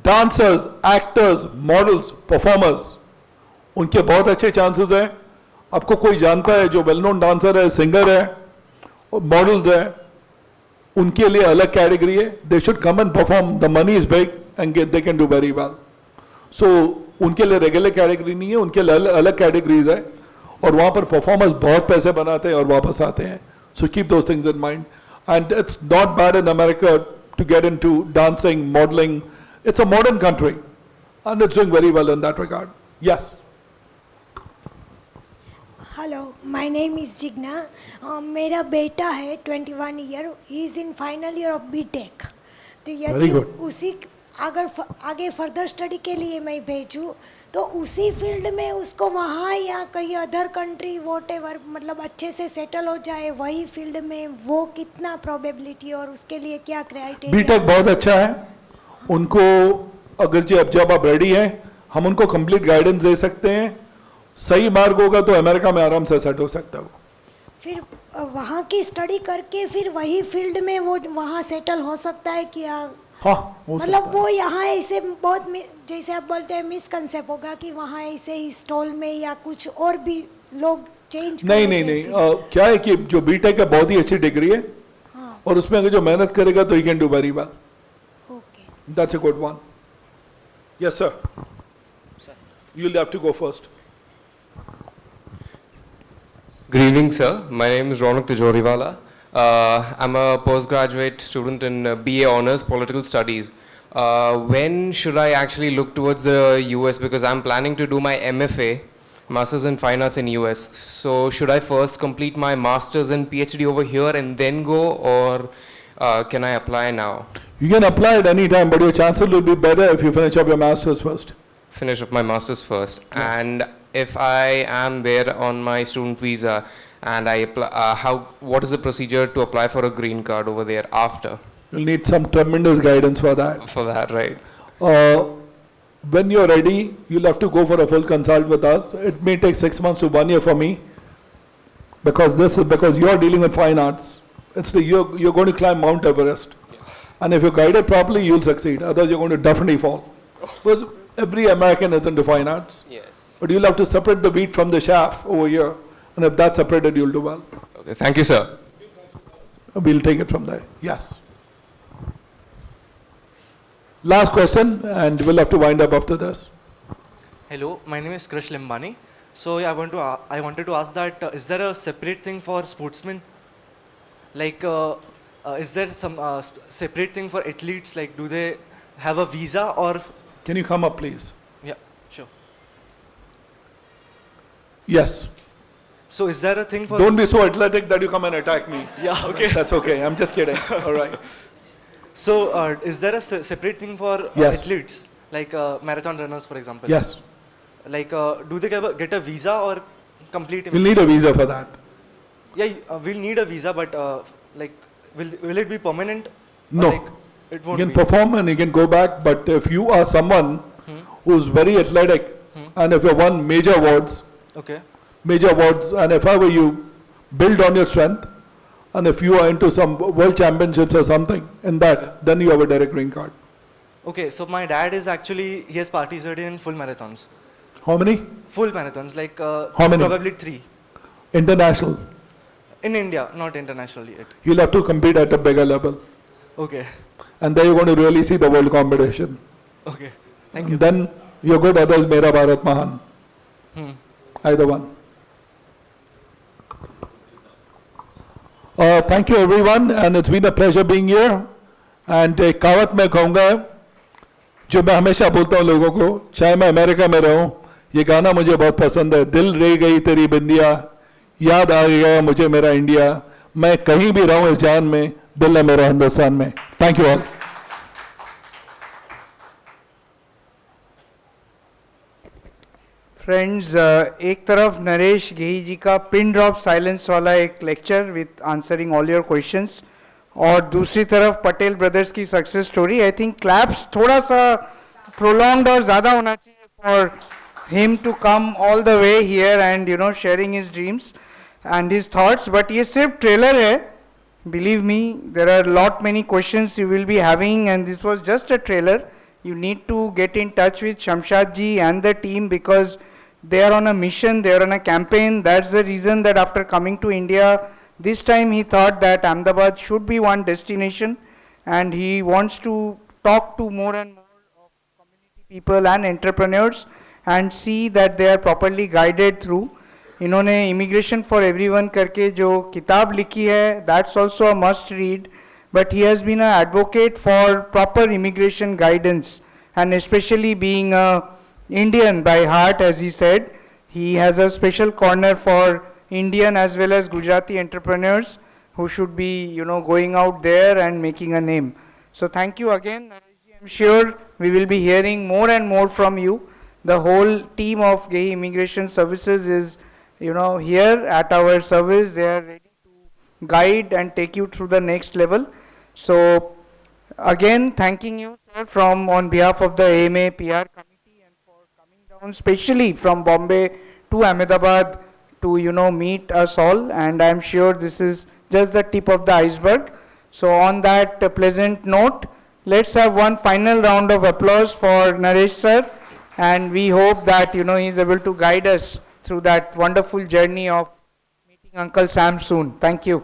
Dancers, actors, models, performers, उनके बहुत अच्छे चांसेस हैं. आपको कोई जानता है जो वेल नोन डांसर है, सिंगर है, मॉडल्स है, उनके लिए अलग कैटेगरी है. They should come and perform, the money is big and they can do very well. So उनके लिए रेगुलर कैटेगरी नहीं है, उनके लिए अलग कैटेगरीज है, और वहां पर परफॉर्मर्स बहुत पैसे बनाते हैं और वापस आते हैं. So keep those things in mind. And it's not bad in America to get into dancing, modelling. It's a modern country and it's doing very well in that regard. Yes. Hello, my name is Jigna. मेरा बेटा है 21 year, he is in final year of BTech. तो यदि उसी अगर आगे फर्दर स्टडी के लिए मैं भेजूँ तो उसी फील्ड में उसको वहाँ या कहीं अदर कंट्री वॉटेवर, मतलब अच्छे से सेटल हो जाए वही फील्ड में, वो कितना प्रोबेबिलिटी और उसके लिए क्या क्राइटेरिया? बीटेक बहुत अच्छा है. उनको अगर जब आप रेडी हैं, हम उनको कंप्लीट गाइडेंस दे सकते हैं. सही मार्ग होगा तो अमेरिका में आराम से सेट हो सकता है. फिर वहाँ की स्टडी करके फिर वही फील्ड में वो वहाँ सेटल हो सकता है क्या? हाँ, मतलब वो यहाँ ऐसे बहुत जैसे आप बोलते हैं मिसकंसेप्ट होगा कि वहाँ ऐसे ही स्टॉल में या कुछ और भी लोग चेंज नहीं. क्या है कि जो बीटेक है बहुत ही अच्छी डिग्री है. हाँ. और उसमें अगर जो मेहनत करेगा तो he can do very well. That's a good one. Yes, sir. Sir. You'll have to go first. Good evening, sir. My name is Ronak Tijoriwala. I'm a postgraduate student in BA Honors Political Studies. When should I actually look towards the US? Because I'm planning to do my MFA, Masters in Fine Arts in US. So should I first complete my Masters and PhD over here and then go, or can I apply now? You can apply at any time, but your chances will be better if you finish up your Masters first. Finish up my Masters first. Yeah. And if I am there on my student visa and I apply, what is the procedure to apply for a green card over there after? You'll need some tremendous guidance for that. For that, right. When you're ready, you'll have to go for a full consult with us. It may take 6 months to 1 year for me, because you're dealing with fine arts. You're going to climb Mount Everest. And if you're guided properly, you'll succeed. Otherwise, you're going to definitely fall. Because every American is into fine arts. Yes. But you'll have to separate the wheat from the chaff over here. And if that's separated, you'll do well. Okay, thank you, sir. We'll take it from there. Yes. Last question, and we'll have to wind up after this. Hello, my name is Krish Limbani. So I wanted to ask that is there a separate thing for sportsmen? Like, is there some separate thing for athletes? Like, do they have a visa or? Can you come up, please? Yeah, sure. Yes. So is there a thing for? Don't be so athletic that you come and attack me. Yeah, okay. That's okay. I'm just kidding. All right. So is there a separate thing for Yes. athletes, like marathon runners, for example? Yes. Like, do they get a visa or complete? We'll need a visa for that. Yeah, we'll need a visa, but like, will it be permanent? No. Like, it won't You can be. perform and you can go back, but if you are someone who's very athletic, and if you won major awards, Okay. and if ever you build on your strength, and if you are into some world championships or something in that, then you have a direct green card. Okay, so my dad is actually, he has participated in full marathons. How many? Full marathons, like How many? probably 3. International. In India, not internationally yet. You'll have to compete at a bigger level. Okay. And then you're going to really see the world competition. Okay, thank you. Then you're good, others Mera Bharat Mahan. Either one. Thank you everyone, and it's been a pleasure being here. And एक कहावत मैं कहूँगा जो मैं हमेशा बोलता हूँ लोगों को, चाहे मैं अमेरिका में रहूँ, ये गाना मुझे बहुत पसंद है. दिल रह गई तेरी बिंदिया, याद आ गया मुझे मेरा इंडिया, मैं कहीं भी रहूँ इस जान में, दिल है मेरा हिंदुस्तान में. Thank you all. फ्रेंड्स, एक तरफ नरेश घेई जी का पिन ड्रॉप साइलेंस वाला एक lecture with answering all your questions, और दूसरी तरफ पटेल ब्रदर्स की success story. I think claps थोड़ा सा प्रोलॉन्ग्ड और ज़्यादा होना चाहिए for him to come all the way here and sharing his dreams and his thoughts. But ये सिर्फ trailer है. Believe me, there are many questions you will be having, and this was just a trailer. You need to get in touch with Shamshad ji and the team because they are on a mission, they are on a campaign. That's the reason that after coming to India, this time he thought that Ahmedabad should be one destination, and he wants to talk to more and more of community people and entrepreneurs and see that they are properly guided through. इन्होंने इमिग्रेशन फॉर एवरीवन करके जो किताब लिखी है, that's also a must read, but he has been a advocate for proper immigration guidance and specially being a Indian by heart, as he said, he has a special corner for Indian as well as Gujarati entrepreneurs who should be going out there and making a name. So thank you again, Nareshji. I'm sure we will be hearing more and more from you. The whole team of GEHI Immigration Services is here at our service. They are ready to guide and take you through the next level. So again, thanking you, sir, from on behalf of the AMA PR committee, and for coming down specially from Bombay to Ahmedabad to meet us all. And I'm sure this is just the tip of the iceberg. So on that pleasant note, let's have one final round of applause for Naresh sir, and we hope that he is able to guide us through that wonderful journey of meeting Uncle Sam soon. Thank you.